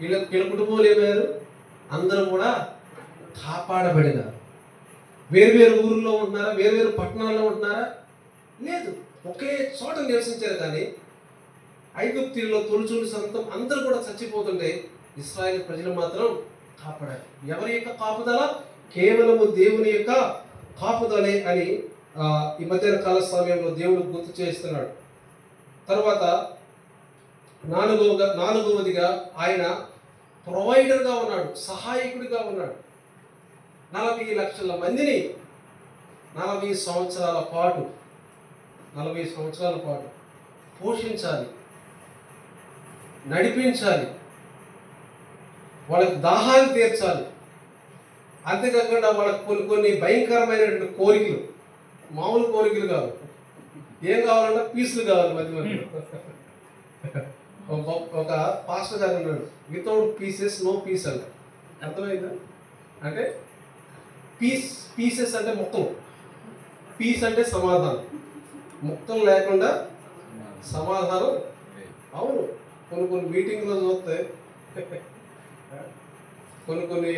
వీళ్ళ కుటుంబంలో ఏమయ్యారు? అందరూ కూడా కాపాడబడినారు. వేరువేరు ఊర్లో ఉంటున్నారా? వేరువేరు పట్టణాల్లో ఉంటున్నారా? లేదు, ఒకే చోట నివసించారు. కానీ ఐగుప్తుల్లో తొలిచూరి సంతం అందరూ కూడా చచ్చిపోతుంటే ఇశ్రాయేలు ప్రజలు మాత్రం కాపాడారు. ఎవరి యొక్క కాపుదల? కేవలము దేవుని యొక్క కాపుదలే అని ఈ మధ్య కాల సమయంలో దేవుడు గుర్తు చేస్తున్నాడు. తర్వాత నాలుగవదిగా ఆయన ప్రొవైడర్గా ఉన్నాడు, సహాయకుడిగా ఉన్నాడు. 40 లక్షల మందిని 40 సంవత్సరాల పాటు 40 సంవత్సరాల పాటు పోషించాలి, నడిపించాలి, వాళ్ళకి దాహాలు తీర్చాలి. అంతేకాకుండా వాళ్ళకి కొన్ని భయంకరమైనటువంటి కోరికలు, మామూలు కోరికలు కాదు. ఏం కావాలంటే పీసులు కావాలి మధ్య మధ్యలో. ఒక పాస్టర్ గారు ఉన్నాడు, వితౌట్ పీసెస్ నో పీస్ అంట. అర్థమైందా? అంటే పీసెస్ అంటే ముక్కలు, పీస్ అంటే సమాధానం. ముక్కలు లేకుండా సమాధానం. అవును, కొన్ని మీటింగ్లో చూస్తే కొన్ని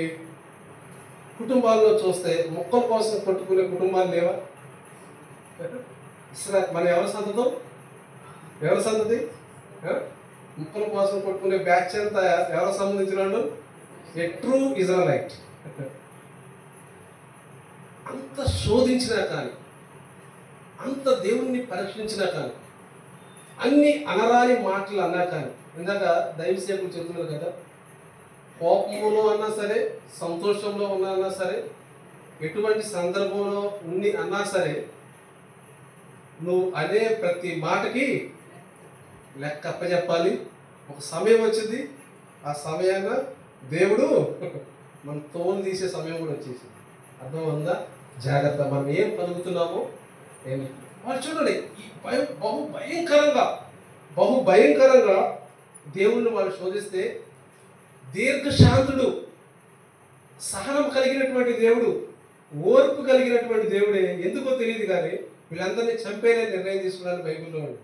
కుటుంబాల్లో చూస్తే మొక్కల కోసం కొట్టుకునే కుటుంబాలు లేవా? మన ఎవరి సంతతం? ఎవరి సంతతి? మొక్కల కోసం కొట్టుకునే బ్యాచ్ అంతా ఎవరికి సంబంధించిన వాళ్ళు? ఏ ట్రూ ఇజ్రాయలైట్. అంత శోధించినా కానీ, అంత దేవుణ్ణి పరీక్షించినా కానీ, అన్ని అనరాని మాటలు అన్నా కానీ, ఇందాక దైవ సేవకులు చెబుతున్నారు కదా, కోపంలో అన్నా సరే, సంతోషంలో ఉన్నా సరే, ఎటువంటి సందర్భంలో ఉంది అన్నా సరే, నువ్వు అనే ప్రతి మాటకి లెక్క అప్పచెప్పాలి. ఒక సమయం వచ్చింది, ఆ సమయాన దేవుడు మన తోలు తీసే సమయం కూడా వచ్చేసింది. అర్థం ఉందా? జాగ్రత్త. మనం ఏం పలుకుతున్నామో ఏమి. వాళ్ళు చూడండి, ఈ బహు భయంకరంగా దేవుణ్ణి వాళ్ళు శోధిస్తే, దీర్ఘశాంతుడు, సహనం కలిగినటువంటి దేవుడు, ఓర్పు కలిగినటువంటి దేవుడే. ఎందుకో తెలియదు కానీ వీళ్ళందరినీ చంపేనే నిర్ణయం తీసుకున్నారని బైబిల్లో ఉంది.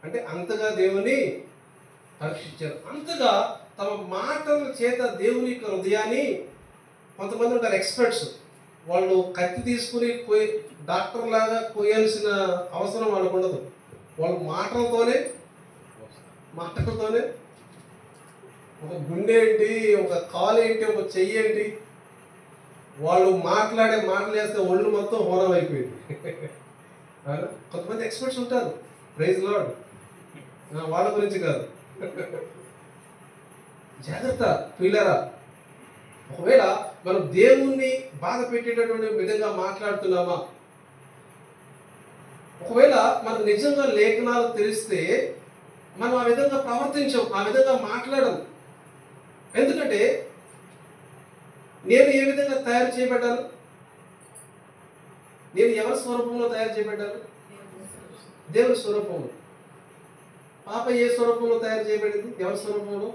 అంటే అంతగా దేవుని పరీక్షించారు, అంతగా తమ మాటల చేత దేవుని యొక్క హృదయాన్ని. కొంతమంది ఉంటారు ఎక్స్పర్ట్స్, వాళ్ళు కత్తి తీసుకుని డాక్టర్ లాగా కోయాల్సిన అవసరం వాళ్ళకు ఉండదు. వాళ్ళు మాటలతోనే ఒక గుండె ఏంటి, ఒక కాలు ఏంటి, ఒక చెయ్యి ఏంటి, వాళ్ళు మాట్లాడే మాటలు వేస్తే ఒళ్ళు మొత్తం హోరం అయిపోయింది. కొంతమంది ఎక్స్పర్ట్స్ ఉంటారు, ప్రైజ్ లార్డ్. వాళ్ళ గురించి కాదు. జాగ్రత్త ప్రియులారా. ఒకవేళ మనం దేవుణ్ణి బాధ పెట్టేటటువంటి విధంగా మాట్లాడుతున్నామా, ఒకవేళ మనకు నిజంగా లేఖనాలు తెలిస్తే మనం ఆ విధంగా ప్రవర్తించం, ఆ విధంగా మాట్లాడడం. ఎందుకంటే నేను ఏ విధంగా తయారు చేయబడ్డాను? నేను ఎవరి స్వరూపంలో తయారు చేయబడ్డాను? దేవుని స్వరూపంలో. పాప ఏ స్వరూపంలో తయారు చేయబడింది? ఎవరి స్వరూపంలో?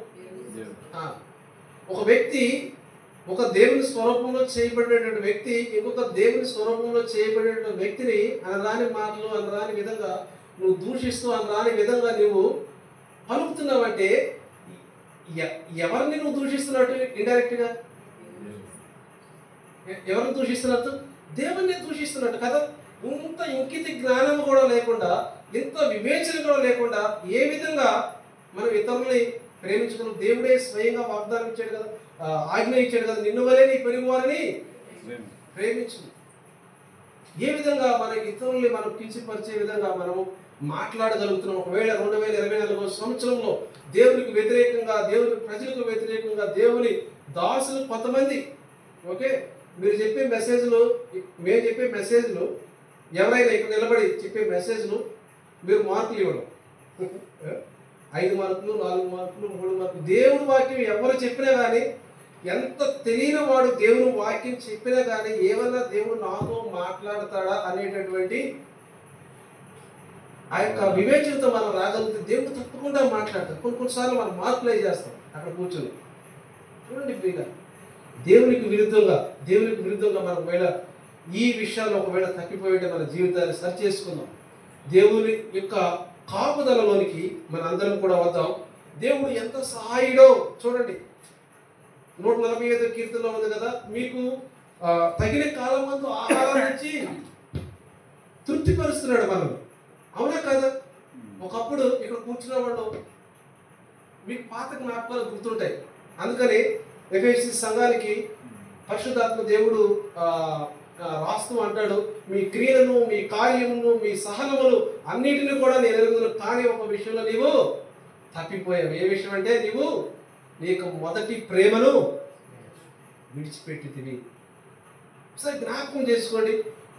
ఒక వ్యక్తి ఒక దేవుని స్వరూపంలో చేయబడినటువంటి వ్యక్తి ఇంకొక దేవుని స్వరూపంలో చేయబడినటువంటి వ్యక్తిని అనరాని మాటలు, అనరాని విధంగా నువ్వు దూషిస్తూ, అనరాని విధంగా నువ్వు పలుకుతున్నావంటే ఎవరిని నువ్వు దూషిస్తున్నట్టు? ఇండైరెక్ట్గా ఎవరిని దూషిస్తున్నట్టు? దేవుణ్ణి దూషిస్తున్నట్టు కదా. ఇంత ఇంకిత జ్ఞానం కూడా లేకుండా, ఇంత వివేచన కూడా లేకుండా ఏ విధంగా మనం ఇతరుల్ని ప్రేమించుకున్నాం? దేవుడే స్వయంగా వాగ్దానం ఇచ్చాడు కదా, ఆజ్ఞ ఇచ్చాడు కదా, నిన్ను వలే నీ పొరుగు వారిని ప్రేమించు. ఏ విధంగా మన ఇతరుల్ని మనం కించపరిచే విధంగా మనము మాట్లాడగలుగుతున్నాం? ఒకవేళ 2024 సంవత్సరంలో దేవునికి వ్యతిరేకంగా, దేవుని ప్రజలకు వ్యతిరేకంగా, దేవుని దాసులు కొంతమంది, ఓకే, మీరు చెప్పే మెసేజ్లు, మేము చెప్పే మెసేజ్లు, ఎవరైనా ఇక్కడ నిలబడి చెప్పే మెసేజ్లు మీరు మార్కులు ఇవ్వడం, 5 మార్కులు, 4 మార్కులు, 3 మార్కులు. దేవుడి వాక్యం ఎవరు చెప్పినా కానీ, ఎంత తెలియని వాడు దేవుని వాక్యం చెప్పినా కానీ, ఏమన్నా దేవుడు నాతో మాట్లాడతాడా అనేటటువంటి ఆ యొక్క వివేచనతో మనం రాగలిగితే దేవుడు తప్పకుండా మాట్లాడతాం. కొన్నిసార్లు మనం మార్కులు చేస్తాం అక్కడ కూర్చొని. చూడండి ప్రియుగా, దేవునికి విరుద్ధంగా మనం ఒకవేళ ఈ విషయాల్లో ఒకవేళ తప్పిపోయింటే మన జీవితాన్ని సరి చేసుకుందాం. దేవుని యొక్క కాపుదలలోనికి మన అందరం కూడా వద్దాం. దేవుడు ఎంత సహాయుడో చూడండి. 145 కీర్తనలో ఉంది కదా, మీకు తగిన కాలం మందు ఆహారం ఇచ్చి తృప్తిపరుస్తున్నాడు మనం. అవునా కదా? ఒకప్పుడు ఇక్కడ కూర్చున్న వాళ్ళు మీకు పాత జ్ఞాపకాలు గుర్తుంటాయి. అందుకని ఎఫెసీ సంఘానికి పరిశుద్ధాత్మ దేవుడు రాస్తూ అంటాడు, మీ క్రియలను, మీ కార్యమును, మీ సహనములు అన్నిటిని కూడా నేను ఎరుగుదును, కానీ ఒక విషయంలో నీవు తప్పిపోయావు. ఏ విషయం అంటే, నీవు నీకు మొదటి ప్రేమను విడిచిపెట్టితివి. సరే జ్ఞాపకం చేసుకోండి.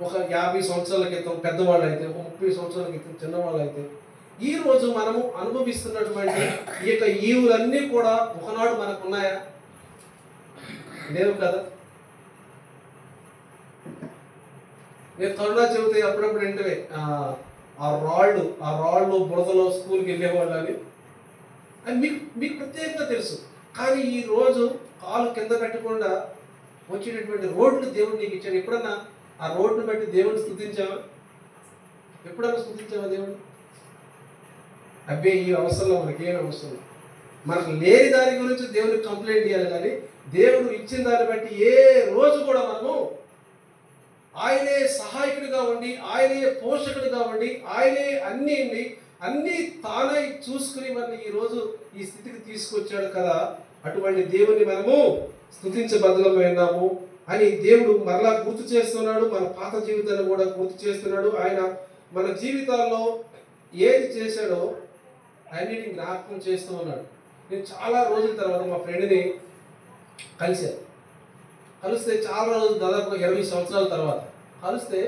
ఒక 50 సంవత్సరాల క్రితం పెద్దవాళ్ళు అయితే, ఒక 30 సంవత్సరాల క్రితం చిన్నవాళ్ళు అయితే, ఈరోజు మనము అనుభవిస్తున్నటువంటి ఈ యొక్క ఈవులన్నీ కూడా ఒకనాడు మనకు ఉన్నాయా? లేవు కదా. నేను కరోనా చెబితే అప్పుడప్పుడు ఏంటంటే ఆ రాళ్ళు బురదలో స్కూల్కి వెళ్ళేవాళ్ళు అని మీకు మీకు ప్రత్యేకంగా తెలుసు. కానీ ఈ రోజు కాలు కింద పెట్టకుండా వచ్చేటటువంటి రోడ్లు దేవుడు నీకు ఇచ్చాడు. ఎప్పుడన్నా ఆ రోడ్డును బట్టి దేవుడిని స్తుతించావా? ఎప్పుడన్నా స్తుతించావా దేవుడు? అబ్బే ఈ అవసరంలో మనకేం అవసరం, మనకు లేని దాని గురించి దేవుడికి కంప్లైంట్ చేయాలి. కానీ దేవుడు ఇచ్చిన దాన్ని బట్టి ఏ రోజు కూడా మనము ఆయనే సహాయకుడిగా ఉండి, ఆయనే పోషకుడిగా ఉండి, ఆయనే అన్నీ తానై చూసుకుని మనని ఈరోజు ఈ స్థితికి తీసుకొచ్చాడు కదా. అటువంటి దేవుని మనము స్తుతించబద్ధమైనాము అని దేవుడు మరలా గుర్తు చేస్తున్నాడు. మన పాత జీవితాన్ని కూడా గుర్తు చేస్తున్నాడు. ఆయన మన జీవితాల్లో ఏది చేశాడో అన్నిటిని జ్ఞాపకం చేస్తూ ఉన్నాడు. నేను చాలా రోజుల తర్వాత మా ఫ్రెండ్ని కలిస్తే చాలా రోజులు, దాదాపు 20 సంవత్సరాల తర్వాత కలిస్తే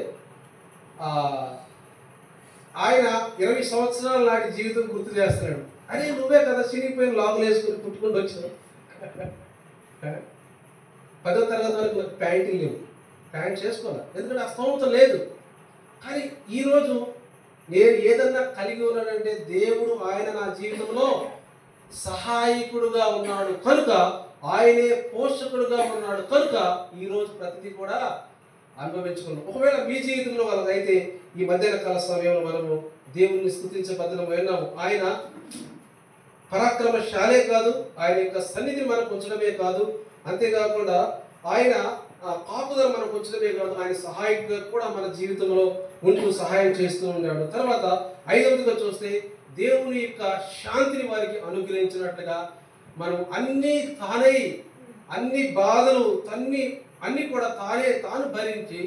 ఆయన 20 సంవత్సరాల నాటి జీవితం గుర్తు చేస్తున్నాడు. అరే నువ్వే కదా చినిగిపోయిన లాగులు వేసుకుని పుట్టుకుని వచ్చావు. 10వ తరగతి వరకు నాకు ప్యాంట్లు లేవు, ప్యాంట్ చేసుకోవాలి, ఎందుకంటే ఆ స్తోమత లేదు. కానీ ఈరోజు నేను ఏదన్నా కలిగి ఉన్నానంటే దేవుడు ఆయన నా జీవితంలో సహాయకుడుగా ఉన్నాడు కనుక, ఆయనే పోషకుడుగా ఉన్నాడు కనుక ఈరోజు ప్రతిదీ కూడా అనుభవించుకున్నాం. ఒకవేళ మీ జీవితంలో వాళ్ళకైతే ఈ మధ్యాహ్న కాల సమయంలో మనము దేవుణ్ణి స్తుతించే బద్దలం విన్నాము. ఆయన పరాక్రమశాలే కాదు, ఆయన యొక్క సన్నిధి మనకు ఉంచడమే కాదు, అంతేకాకుండా ఆయన కాపుదల మనకు ఉంచడమే కాదు, ఆయన సహాయకుగా కూడా మన జీవితంలో ఉంటూ సహాయం చేస్తూ ఉన్నాడు. తర్వాత 5వదిగా చూస్తే దేవుని యొక్క శాంతిని వారికి అనుగ్రహించినట్లుగా మనం అన్ని బాధలు అన్ని కూడా తాను భరించి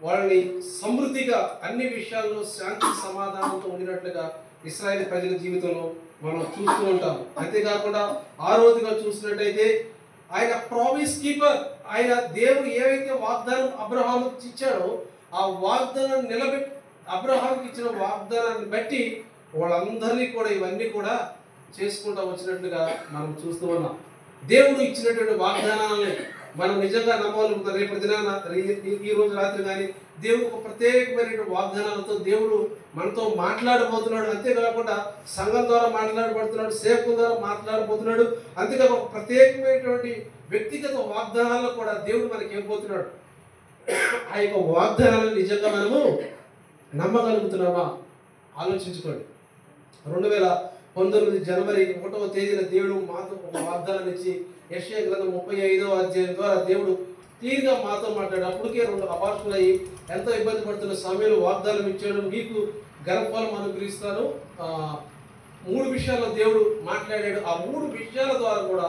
వాళ్ళని సమృద్ధిగా అన్ని విషయాల్లో శాంతి సమాధానంతో ఉండినట్లుగా ఇశ్రాయేలు ప్రజల జీవితంలో మనం చూస్తూ ఉంటాం. అంతేకాకుండా 6వదిగా చూసినట్టయితే ఆయన ప్రామిస్ కీపర్. ఆయన దేవుడు ఏవైతే వాగ్దానం అబ్రహాముకి ఇచ్చాడో ఆ వాగ్దానాన్ని నిలబెట్టి, అబ్రహాముకి ఇచ్చిన వాగ్దానాన్ని బట్టి వాళ్ళందరినీ కూడా ఇవన్నీ కూడా చేసుకుంటూ వచ్చినట్లుగా మనం చూస్తూ ఉన్నాం. దేవుడు ఇచ్చినటువంటి వాగ్దానాలని మనం నిజంగా నమ్మాలనుకుంటాం. రేపటి దినాన ఈ రోజు రాత్రి కానీ దేవుడు ఒక ప్రత్యేకమైన వాగ్దానాలతో దేవుడు మనతో మాట్లాడబోతున్నాడు. అంతేకాకుండా సంఘం ద్వారా మాట్లాడబడుతున్నాడు, సేవకుల ద్వారా మాట్లాడబోతున్నాడు. అంతేకాక ఒక ప్రత్యేకమైనటువంటి వ్యక్తిగత వాగ్దానాలను కూడా దేవుడు మనకి ఇవ్వబోతున్నాడు. ఆ యొక్క వాగ్దానాలను నిజంగా మనము నమ్మగలుగుతున్నామా? ఆలోచించుకోండి. 2019 జనవరి 1వ తేదీన దేవుడు మాతో ఒక వాగ్దానాన్ని ఇచ్చి యెషయా గ్రంథం 35వ అధ్యాయం ద్వారా దేవుడు క్లియర్గా మాతో మాట్లాడు. అప్పటికే 2 అబార్షన్లు అయ్యి ఎంతో ఇబ్బంది పడుతున్న సమయంలో వాగ్దానం ఇచ్చాడు, మీకు గర్భఫలం అనుగ్రహిస్తాను. 3 విషయాల్లో దేవుడు మాట్లాడాడు. ఆ 3 విషయాల ద్వారా కూడా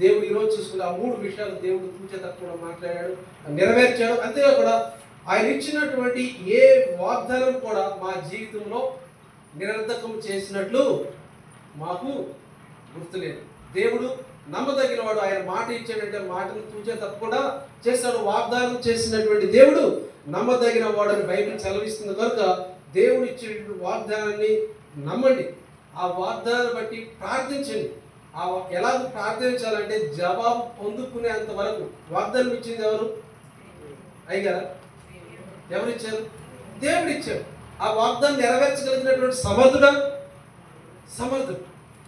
దేవుడు ఈరోజు చూసుకుంటే ఆ 3 విషయాలు దేవుడు తూచేటప్పుడు కూడా మాట్లాడాడు, నెరవేర్చాడు. అంతేకాకుండా ఆయన ఇచ్చినటువంటి ఏ వాగ్దానం కూడా మా జీవితంలో నిరర్ధకం చేసినట్లు మాకు గుర్తులేదు. దేవుడు నమ్మదగిన వాడు. ఆయన మాట ఇచ్చాడంటే మాటను తూచే తప్పకుండా చేస్తాడు. వాగ్దానం చేసినటువంటి దేవుడు నమ్మదగిన వాడు అని బైబిల్ సెలవిస్తుంది కనుక దేవుడు ఇచ్చినటువంటి వాగ్దానాన్ని నమ్మండి. ఆ వాగ్దానాన్ని బట్టి ప్రార్థించండి. ఎలాగ ప్రార్థించాలంటే జవాబు పొందుకునేంత వరకు. వాగ్దానం ఇచ్చింది ఎవరు? అయ్యగారా? ఎవరు ఇచ్చారు? దేవుడు ఇచ్చాడు. ఆ వాగ్దానం నెరవేర్చగలిగినటువంటి సమర్థుడు.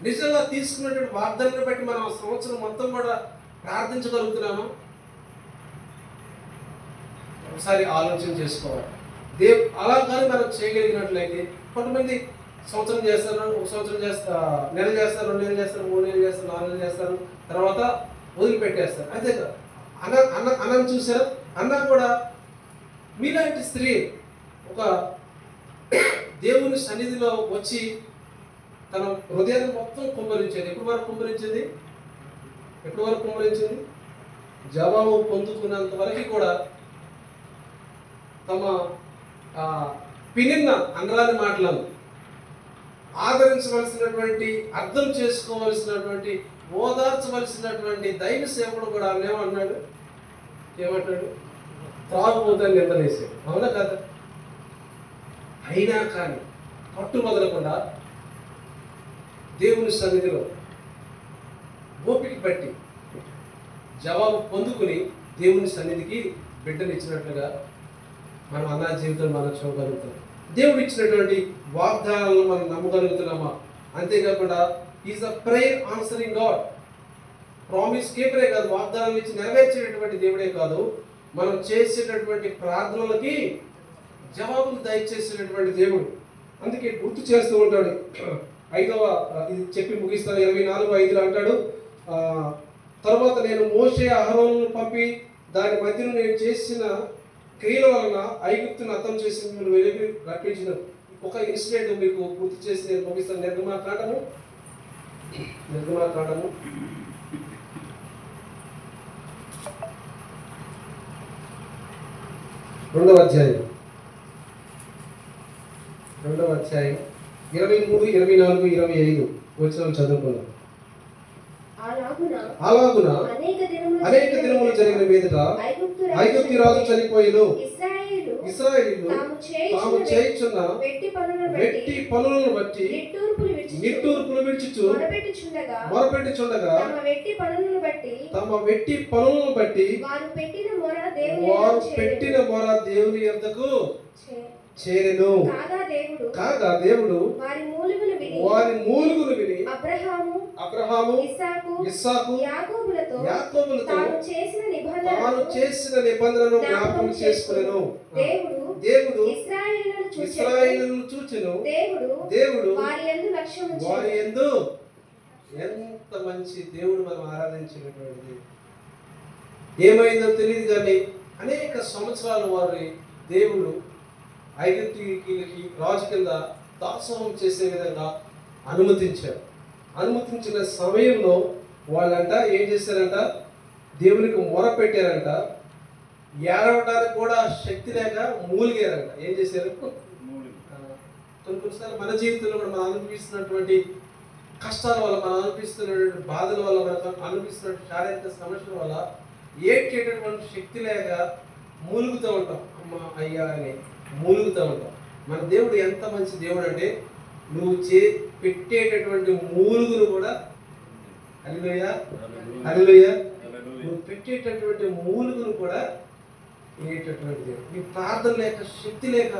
నిజంగా తీసుకున్నటువంటి వాగ్దానాన్ని బట్టి మనం సంవత్సరం మొత్తం కూడా ప్రార్థించగలుగుతున్నాము. ఒకసారి ఆలోచన చేసుకోవాలి. అలా కానీ మనం చేయగలిగినట్లయితే, కొంతమంది సంవత్సరం చేస్తారు, ఒక సంవత్సరం నెల చేస్తారు, 2 నెలలు చేస్తారు, 3 నెలలు చేస్తారు, 4 నెలలు చేస్తారు, తర్వాత వదిలిపెట్టేస్తారు. అంతే కదా. అన్నం చూసారు. అన్న కూడా మీలాంటి స్త్రీ ఒక దేవుని సన్నిధిలో వచ్చి తన హృదయాన్ని మొత్తం కుమ్మరించేది. ఎప్పటి వరకు కుమ్మరించింది? జవాబు పొందుకున్నంత వరకు కూడా తమ పినిన్న అనరాని మాటలను ఆదరించవలసినటువంటి, అర్థం చేసుకోవలసినటువంటి, ఓదార్చవలసినటువంటి దైవ సేవకుడు కూడా ఏమంటాడు? త్రాగుబోతని నిందలేశాడు. అవునా కదా? అయినా కానీ పట్టు వదలకుండా దేవుని సన్నిధిలో ఓపిక పట్టి జవాబు పొందుకుని దేవుని సన్నిధికి బిడ్డను ఇచ్చినట్లుగా మనం అన్నా జీవితం మనం చూడగలుగుతాం. దేవుడు ఇచ్చినటువంటి వాగ్దానాలను మనం నమ్మగలుగుతున్నామా? అంతేకాకుండా is a prayer answering God. Promise కీపరే కాదు, వాగ్దానాలు ఇచ్చి నెరవేర్చేటటువంటి దేవుడే కాదు, మనం చేసేటటువంటి ప్రార్థనలకి జవాబులు దయచేసేటటువంటి దేవుడు. అందుకే గుర్తు చేస్తూ ఉంటాడు. ఇది చెప్పి ముగిస్తాను. 24:5 అంటాడు, తర్వాత నేను మోషే అహరోనును పంపి దాని మధ్యలో నేను చేసిన క్రియల వలన ఐగుప్తును అర్థం చేసి మిమ్మల్ని వెలికి రప్పించిన ఒక ఇన్సిడెంట్ మీకు గుర్తు చేసి నేను ముగిస్తాను. నిర్గమాకాండము 2వ అధ్యాయం 23, 24, 25 వచనాలు చదువుకున్నాం. అలాగున అనేక దినములు జరిగిన మీదట ఐగుప్తు రాజు చనిపోయిను. ఇశ్రాయేలీయులు తాము చేయుచున్న వెట్టి పనులను బట్టి నిట్టూర్పులు విడుచుచు మొరపెట్టుచుండగా తమ వెట్టి పనులను బట్టి వారు పెట్టిన మొర దేవుని యొద్దకు చేరెను. కాగా దేవుడు వారి మూలుగును విని అబ్రహాము ఇస్సాకు యాకోబులతో తాను చేసిన నిబంధనను జ్ఞాపకం చేసుకొనెను. దేవుడు ఇశ్రాయేలును చూచెను. దేవుడు వారి యందు ఎంత మంచి దేవుడు మనం ఆరాధించినటువంటి. ఏమైందో తెలియదు కానీ అనేక సంవత్సరాలు వారి దేవుడు ఐగుప్తీయులకి రాజు కింద దాసోహం చేసే విధంగా అనుమతించిన సమయంలో వాళ్ళంట ఏం చేశారంట, దేవునికి మొర పెట్టారంట. ఏడవడానికి కూడా శక్తి లేక మూలిగారంట. ఏం చేశారు? కొన్నిసార్లు మన జీవితంలో కూడా మనం అనుభవిస్తున్నటువంటి కష్టాల వల్ల, మనం అనుభవిస్తున్నటువంటి బాధల వల్ల, మనకు అనుభవిస్తున్నటువంటి శారీరక సమస్యల వల్ల ఏడ్చేటటువంటి శక్తి లేక మూలుగుతూ ఉంటాం. అమ్మ అయ్యా అని మూలుగుతూ ఉంటాం. మన దేవుడు ఎంత మంచి దేవుడు అంటే, నువ్వు పెట్టేటటువంటి మూలుగును కూడా హల్లెలూయా నువ్వు పెట్టేటటువంటి మూలుగును కూడా వినేటటువంటి దేవుడు. నీ ప్రార్థన లేక శక్తి లేక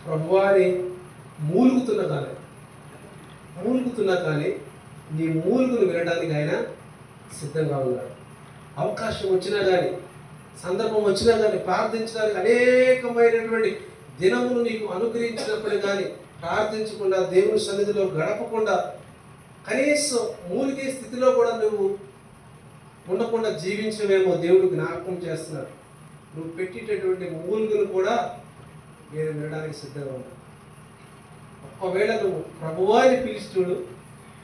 ప్రభువాని మూలుగుతున్నా కానీ నీ మూలుగును వినడానికి ఆయన సిద్ధంగా ఉన్నాడు. అవకాశం వచ్చినా కానీ, సందర్భం వచ్చినా కానీ ప్రార్థించడానికి అనేకమైనటువంటి దినములు నీకు అనుగ్రహించినప్పుడు కానీ ప్రార్థించకుండా, దేవుని సన్నిధిలో గడపకుండా, కనీసం మూలిగే స్థితిలో కూడా నువ్వు ఉండకుండా జీవించవేమో దేవుడు జ్ఞాపకం చేస్తున్నాడు. నువ్వు పెట్టేటటువంటి మూలుగును కూడా నేను వినడానికి సిద్ధంగా ఉన్నాను. ఒకవేళ నువ్వు ప్రభువాని పిలుస్తుడు,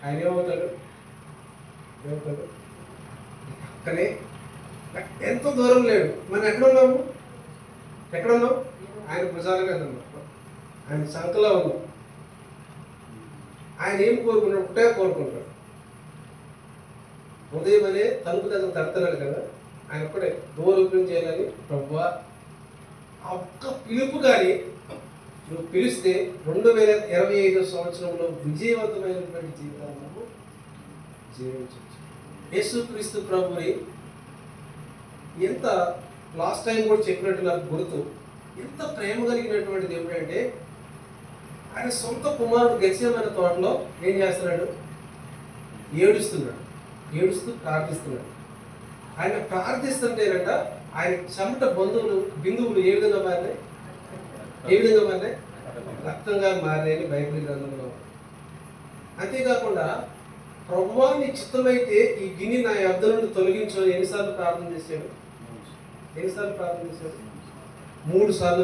ఆయన ఏమవుతాడు? అక్కడే ఎంతో దూరం లేడు. మనం ఎక్కడున్నాము? ఆయన భుజాలుగా ఉన్నాం, ఆయన సంకలో ఉన్నాం. ఆయన ఏం కోరుకున్నాడు? ఒకటే కోరుకుంటాడు. ఉదయం అనే తలుపు దగ్గర తడుతున్నాడు కదా, ఆయన ఒక్కడే డోర్ ఓపెన్ చేయాలని. ప్రభువా, ఆ ఒక్క పిలుపు కానీ నువ్వు పిలిస్తే 2025 సంవత్సరంలో విజయవంతమైనటువంటి జీవితాలను జీవించవచ్చు. యేసుక్రీస్తు ప్రభుని ఎంత లాస్ట్ టైం కూడా చెప్పినట్టు నాకు గుర్తు, ఎంత ప్రేమ కలిగినటువంటి దేవుడు అంటే, ఆయన సొంత కుమారుడు గెత్సేమనే తోటలో ఏం చేస్తున్నాడు? ఏడుస్తూ ప్రార్థిస్తున్నాడు. ఆయన ప్రార్థిస్తుంటేనట ఆయన చెమట బిందువులు ఏ విధంగా మారినాయి? రక్తంగా మారినాయని బైబిల్ గ్రంథంలో. అంతేకాకుండా ప్రభువాని చిత్తమైతే ఈ గిన్నె నా యొద్ద నుండి తొలగించు ఎన్నిసార్లు ప్రార్థన చేశాడు? 3 సార్లు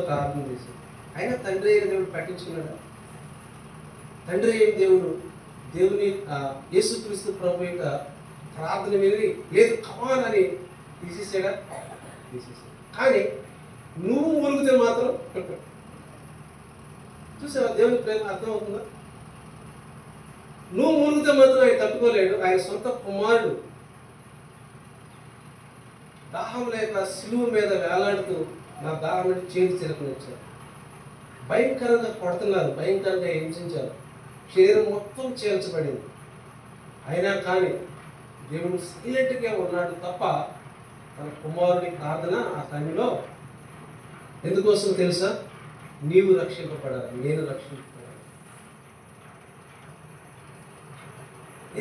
ప్రార్థన చేశాడు. అయినా తండ్రి అయిన దేవుడు పట్టించుకున్నాడు. తండ్రి అయిన దేవుని యేసుక్రీస్తు ప్రభు యొక్క ప్రార్థన విని లేదు కమాన్ అని తీసేసాడా? కానీ నువ్వు మూలిగితే మాత్రం చూసావా దేవుని ప్రేమ అర్థమవుతుందా? నువ్వు మూలిగితే మాత్రం ఆయన తట్టుకోలేడు. ఆయన సొంత కుమారుడు దాహం లేక సిలువ మీద వేలాడుతూ నా దాని చేతి చిరకనిచ్చారు. భయంకరంగా కొడుతున్నారు, భయంకరంగా హింసించారు, శరీరం మొత్తం చేల్చబడింది. అయినా కానీ దేవుడు సైలెంట్గా ఉన్నాడు తప్ప తన కుమారుని ప్రార్థన ఆ టైంలో ఎందుకోసం తెలుసా? నీవు రక్షింపబడాలి, నేను రక్షింపబడాలి.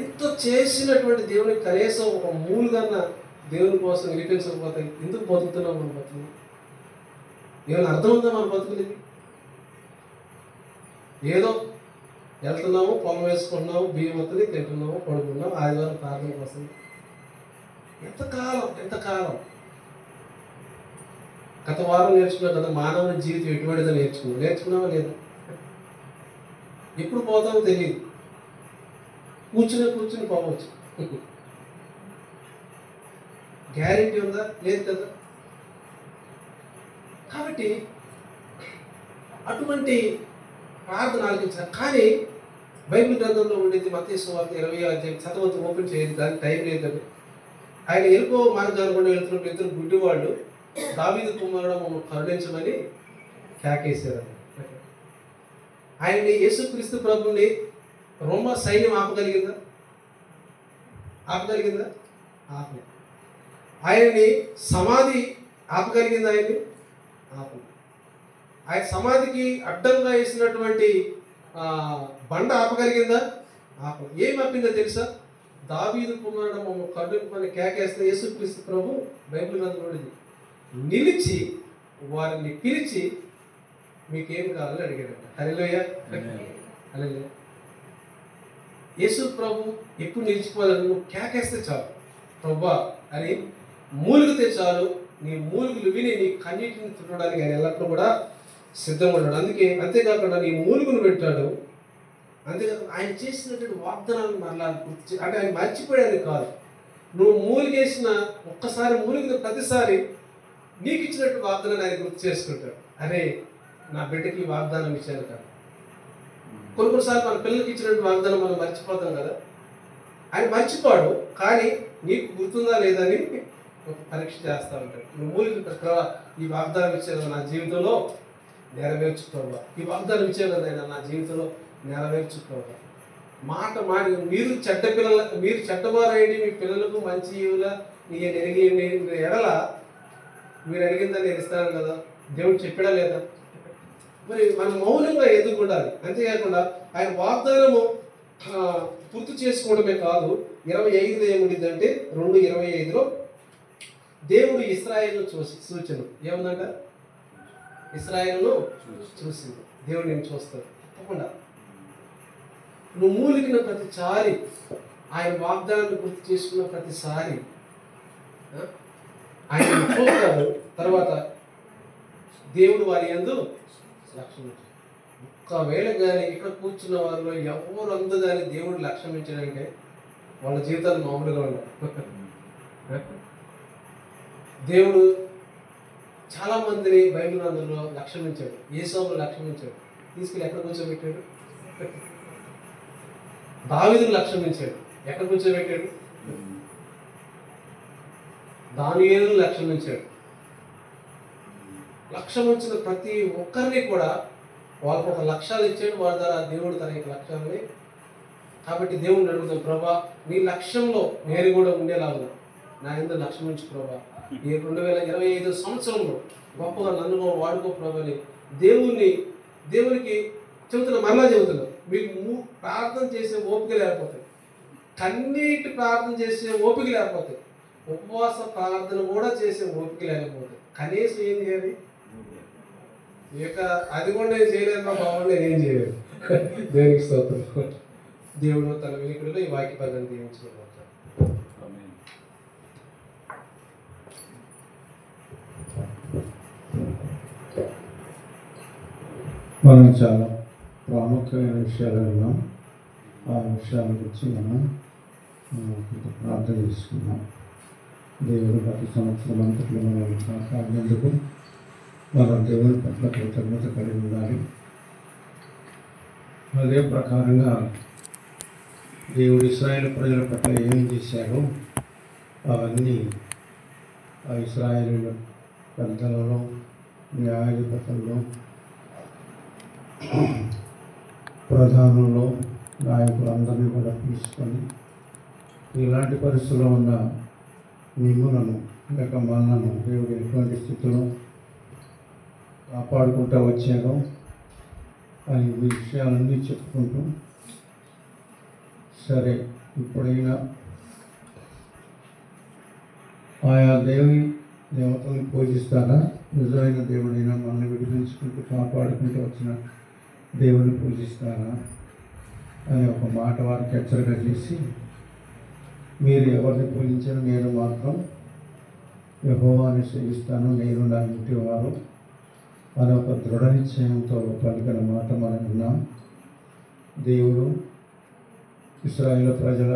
ఎంతో చేసినటువంటి దేవుని కనీసం ఒక మూలుగన్న దేవుని కోసం వినిపించకపోతే ఎందుకు బతుకుతున్నాం మన బతుకు? ఏమైనా అర్థం ఉందా మన బతుకులకి? ఏదో వెళ్తున్నాము, పొలం వేసుకుంటున్నాము, బియ్యం వస్తుంది, తింటున్నాము, పడుకున్నాము, ఆదివారం ప్రార్థనకు వస్తుంది. ఎంతకాలం గత వారం నేర్చుకున్నాం కదా, మానవుని జీవితం ఎటువంటిదో నేర్చుకున్నావా లేదా? ఎప్పుడు పోతామో తెలియదు, కూర్చుని పోవచ్చు. గ్యారెంటీ ఉందా? లేదు కదా. కాబట్టి అటువంటి ప్రార్థన ఆలోచించారు. కానీ బైబిల్ గ్రంథంలో ఉండేది మత్తయి సువార్త 20వ అధ్యాయం చదవద్దు, ఓపెన్ చేయదు, దానికి టైం లేదండి. ఆయన ఎరుకో మార్గాన్ని కూడా వెళ్తున్నప్పుడు ఇద్దరు గుడ్డివాళ్ళు దావీదు కుమారుడు మమ్మల్ని కరుణించమని కేకేశారు. ఆయన్ని యేసుక్రీస్తు ప్రభుని రోమా సైన్యం ఆపగలిగిందా? ఆపలేదు. ఆయన్ని సమాధి ఆపగలిగిందా? ఆయన్ని ఆపలేదు. ఆయన సమాధికి అడ్డంగా వేసినటువంటి బండ ఆపగలిగిందా? ఆపలేదు. ఏం ఆపిందో తెలుసా? దావీదు కుమారుడు మమ్మల్ని కరుణించమని కేకేస్తే యేసుక్రీస్తు ప్రభు బైబిల్ గ్రంథంలో నిలిచి వారిని పిలిచి మీకేం కావాలని అడిగాడంట. హల్లెలూయా, హల్లెలూయా. యేసు ప్రభు ఎప్పుడు నిలిచిపోవాలని నువ్వు కేకేస్తే చాలు, ప్రభువా అని మూలుగితే చాలు, నీ మూలుగులు విని నీ కన్నీటిని తుడడానికి ఆయన ఎల్లప్పుడూ కూడా సిద్ధంగా ఉన్నాడు. అంతేకాకుండా నీ మూలుగును పెట్టాడు. అంతేకాకుండా ఆయన చేసినటువంటి వాగ్దానాలను మరలా గుర్తు, అంటే ఆయన మర్చిపోయాడు కాదు, నువ్వు మూలిగేసిన ఒక్కసారి మూలిగిన ప్రతిసారి నీకు ఇచ్చినట్టు వాగ్దానాన్ని ఆయన గుర్తు చేసుకుంటాడు. అరే నా బిడ్డకి వాగ్దానం ఇచ్చాను కదా. కొన్నిసార్లు మన పిల్లలకి ఇచ్చినట్టు వాగ్దానం మనం మర్చిపోతాం కదా. ఆయన మర్చిపోడు, కానీ నీకు గుర్తుందా లేదా అని ఒక పరీక్ష చేస్తూ ఉంటాడు. నువ్వు మూలిక ఈ వాగ్దానం ఇచ్చాను నా జీవితంలో నెరవేర్చుకోవా, ఈ వాగ్దానం ఇచ్చాను కదా నా జీవితంలో నెరవేర్చుకోవా. మాట మీరు చెడ్డవారైంది, మీ పిల్లలకు మంచి ఇవ్వగా నేను ఎరిగి ఎడల మీరు అడిగిందని నేను ఇస్తాను కదా. దేవుడు చెప్పాడా లేదా? మరి మనం మౌనంగా ఎదుర్కొండాలి. అంతేకాకుండా ఆయన వాగ్దానము పూర్తి చేసుకోవడమే కాదు, 25 ఏముండిందంటే 2:25లో దేవుడు ఇశ్రాయేలును సూచన ఏముందంట? ఇశ్రాయేలును చూసింది. దేవుడు నేను చూస్తాను తప్పకుండా. నువ్వు మూలిగిన ప్రతిసారి, ఆయన వాగ్దానాన్ని గుర్తు చేసుకున్న ప్రతిసారి ఆయన చూస్తాడు. తర్వాత దేవుడు వారి యందు లక్ష్యం ఉంచాడు. ఒక్కవేళ కానీ ఇక్కడ కూర్చున్న వారిలో ఎవరు అందు కానీ దేవుడు లక్ష్యం ఇచ్చడానికి వాళ్ళ జీవితాలు మామూలుగా ఉండవు. దేవుడు చాలా మందిని బైబిల్ గ్రంథంలో లక్ష్యం ఇచ్చాడు. యేసోబును లక్ష్యం ఇచ్చాడు, తీసుకెళ్ళి ఎక్కడ కూర్చోబెట్టాడు? దావీదును లక్ష్యం ఇచ్చాడు, ఎక్కడ కూర్చోబెట్టాడు? దానియేలును లక్ష్యం ఇచ్చాడు. లక్ష్యం వచ్చిన ప్రతి ఒక్కరిని కూడా వాళ్ళకు ఒక లక్ష్యాలు ఇచ్చాడు. వాళ్ళ ద్వారా దేవుడు తన యొక్క లక్ష్యాలని, కాబట్టి దేవుడిని అడుగుతాం, ప్రభా నీ లక్ష్యంలో నేను కూడా ఉండేలాగా నా ఎందుకు లక్ష్యం ఉంచు ప్రభా, ఈ 2025 సంవత్సరంలో గొప్పగా నన్ను వాడుకో ప్రభాని దేవునికి మరలా చెబుతున్నా. మీకు ప్రార్థన చేసే ఓపిక లేకపోతే, కన్నీటి ప్రార్థన చేసే ఓపిక లేకపోతే, ఉపవాస ప్రార్థన కూడా చేసే ఓపిక లేకపోతే కనీసం ఏం చేయాలి? ఇక అది కూడా నేను చేయలేదు మా బాబు, నేనేం చేయలేదు. దేవునికి స్తోత్రం. దేవుడు తన వినికుడిలో ఈ వాక్య పదాన్ని దీవించుకుంటాడు. మనం చాలా ప్రాముఖ్యమైన విషయాలు విన్నాం. ఆ విషయాల గురించి మనం ప్రార్థన చేసుకున్నాం. దేవుడు గత సంవత్సరం అంతట్లో మనం కాపాడినందుకు మనం దేవుని పట్ల కృతజ్ఞత కలిగి ఉండాలి. అదే ప్రకారంగా దేవుడు ఇశ్రాయేలు ప్రజల పట్ల ఏం చేశాడో అవన్నీ ఆ ఇశ్రాయేలు పెద్దలలో న్యాయాధిపతుల్లో, ప్రధానుల్లో, నాయకులందరినీ కూడా తీసుకొని ఇలాంటి పరిస్థితుల్లో ఉన్న మిమ్ములను లేక మనలను దేవుడు ఎటువంటి స్థితిలో కాపాడుకుంటూ వచ్చారో అని విషయాలన్నీ చెప్పుకుంటూ, సరే ఇప్పుడైనా ఆయా దేవతల్ని పూజిస్తారా, నిజమైన దేవుడైనా మనల్ని విడిపించుకుంటూ కాపాడుకుంటూ వచ్చిన దేవుని పూజిస్తారా అని ఒక మాట వారికి హెచ్చరిక చేసి, మీరు ఎవరిని పూజించిన నేను మాత్రం యెహోవాని సేవిస్తాను, నేను నా ఇంటి వారు అని ఒక దృఢ నిశ్చయంతో పలికిన మాట మనం విన్నాం. దేవుడు ఇశ్రాయేలు ప్రజల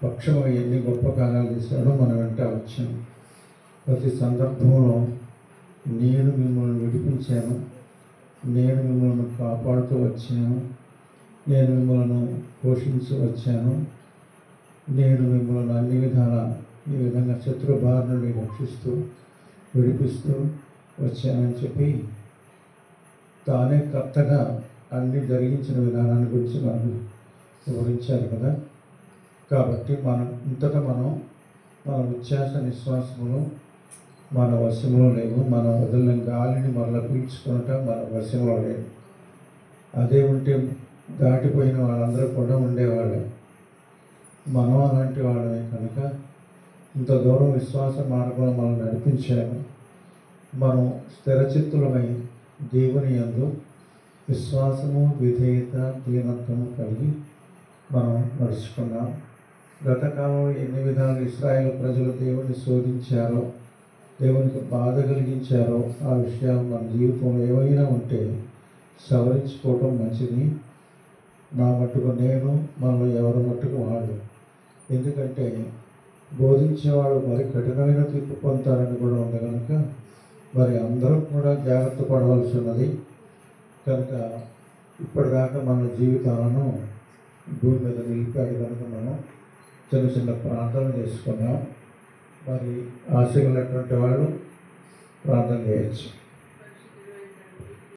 పక్షమై ఎన్ని గొప్ప కార్యాలు చేశాడో మనం వెంట వచ్చాం. ప్రతి సందర్భంలో నేను మిమ్మల్ని విడిపించాను, నేను మిమ్మల్ని కాపాడుతూ వచ్చాను, నేను మిమ్మల్ని పోషించి వచ్చాను, నేను మిమ్మల్ని అన్ని విధాల ఈ విధంగా శత్రు బారి నుండి రక్షిస్తూ విడిపిస్తూ వచ్చానని చెప్పి తానే కర్తగా అన్ని జరిగించిన విధానాన్ని గురించి మనం వివరించారు కదా. కాబట్టి మనం మన ఉచ్ఛ్వాస నిశ్వాసములు మన వశంలో లేవు. మనం వదిలిన గాలిని మరలా పీల్చుకోవటం మన వశంలో లేదు. అదే ఉంటే దాటిపోయిన వాళ్ళందరూ కూడా ఉండేవాళ్ళే. మనం అలాంటి వాళ్ళమే కనుక ఇంత దూరం విశ్వాస మార్గంలో మనం నడిపించాము. మనం స్థిరచిత్తులమై దేవుని యందు విశ్వాసము, విధేయత, దీనత్వము కలిగి మనం నడుచుకున్నాం. గతకాలంలో ఎన్ని విధాలు ఇశ్రాయేలు ప్రజలు దేవుని శోధించారో, దేవునికి బాధ కలిగించారో ఆ విషయాలు మన జీవితంలో ఏవైనా ఉంటే సవరించుకోవటం మంచిది. నా మట్టుకు నేను, మనలో ఎవరి మట్టుకు వాళ్ళు. ఎందుకంటే బోధించేవాడు మరి కఠినమైన తీర్పు పొందుతారని కూడా ఉంది కనుక మరి అందరూ కూడా జాగ్రత్త పడవలసి ఉన్నది. కనుక ఇప్పటిదాకా మన జీవితాలను భూమి మీద నిలిపాడు కనుక మనం చిన్న చిన్న ప్రార్థన చేసుకున్నాం. మరి ఆశ కలిగినటువంటి వాళ్ళు ప్రార్థన చేయొచ్చు.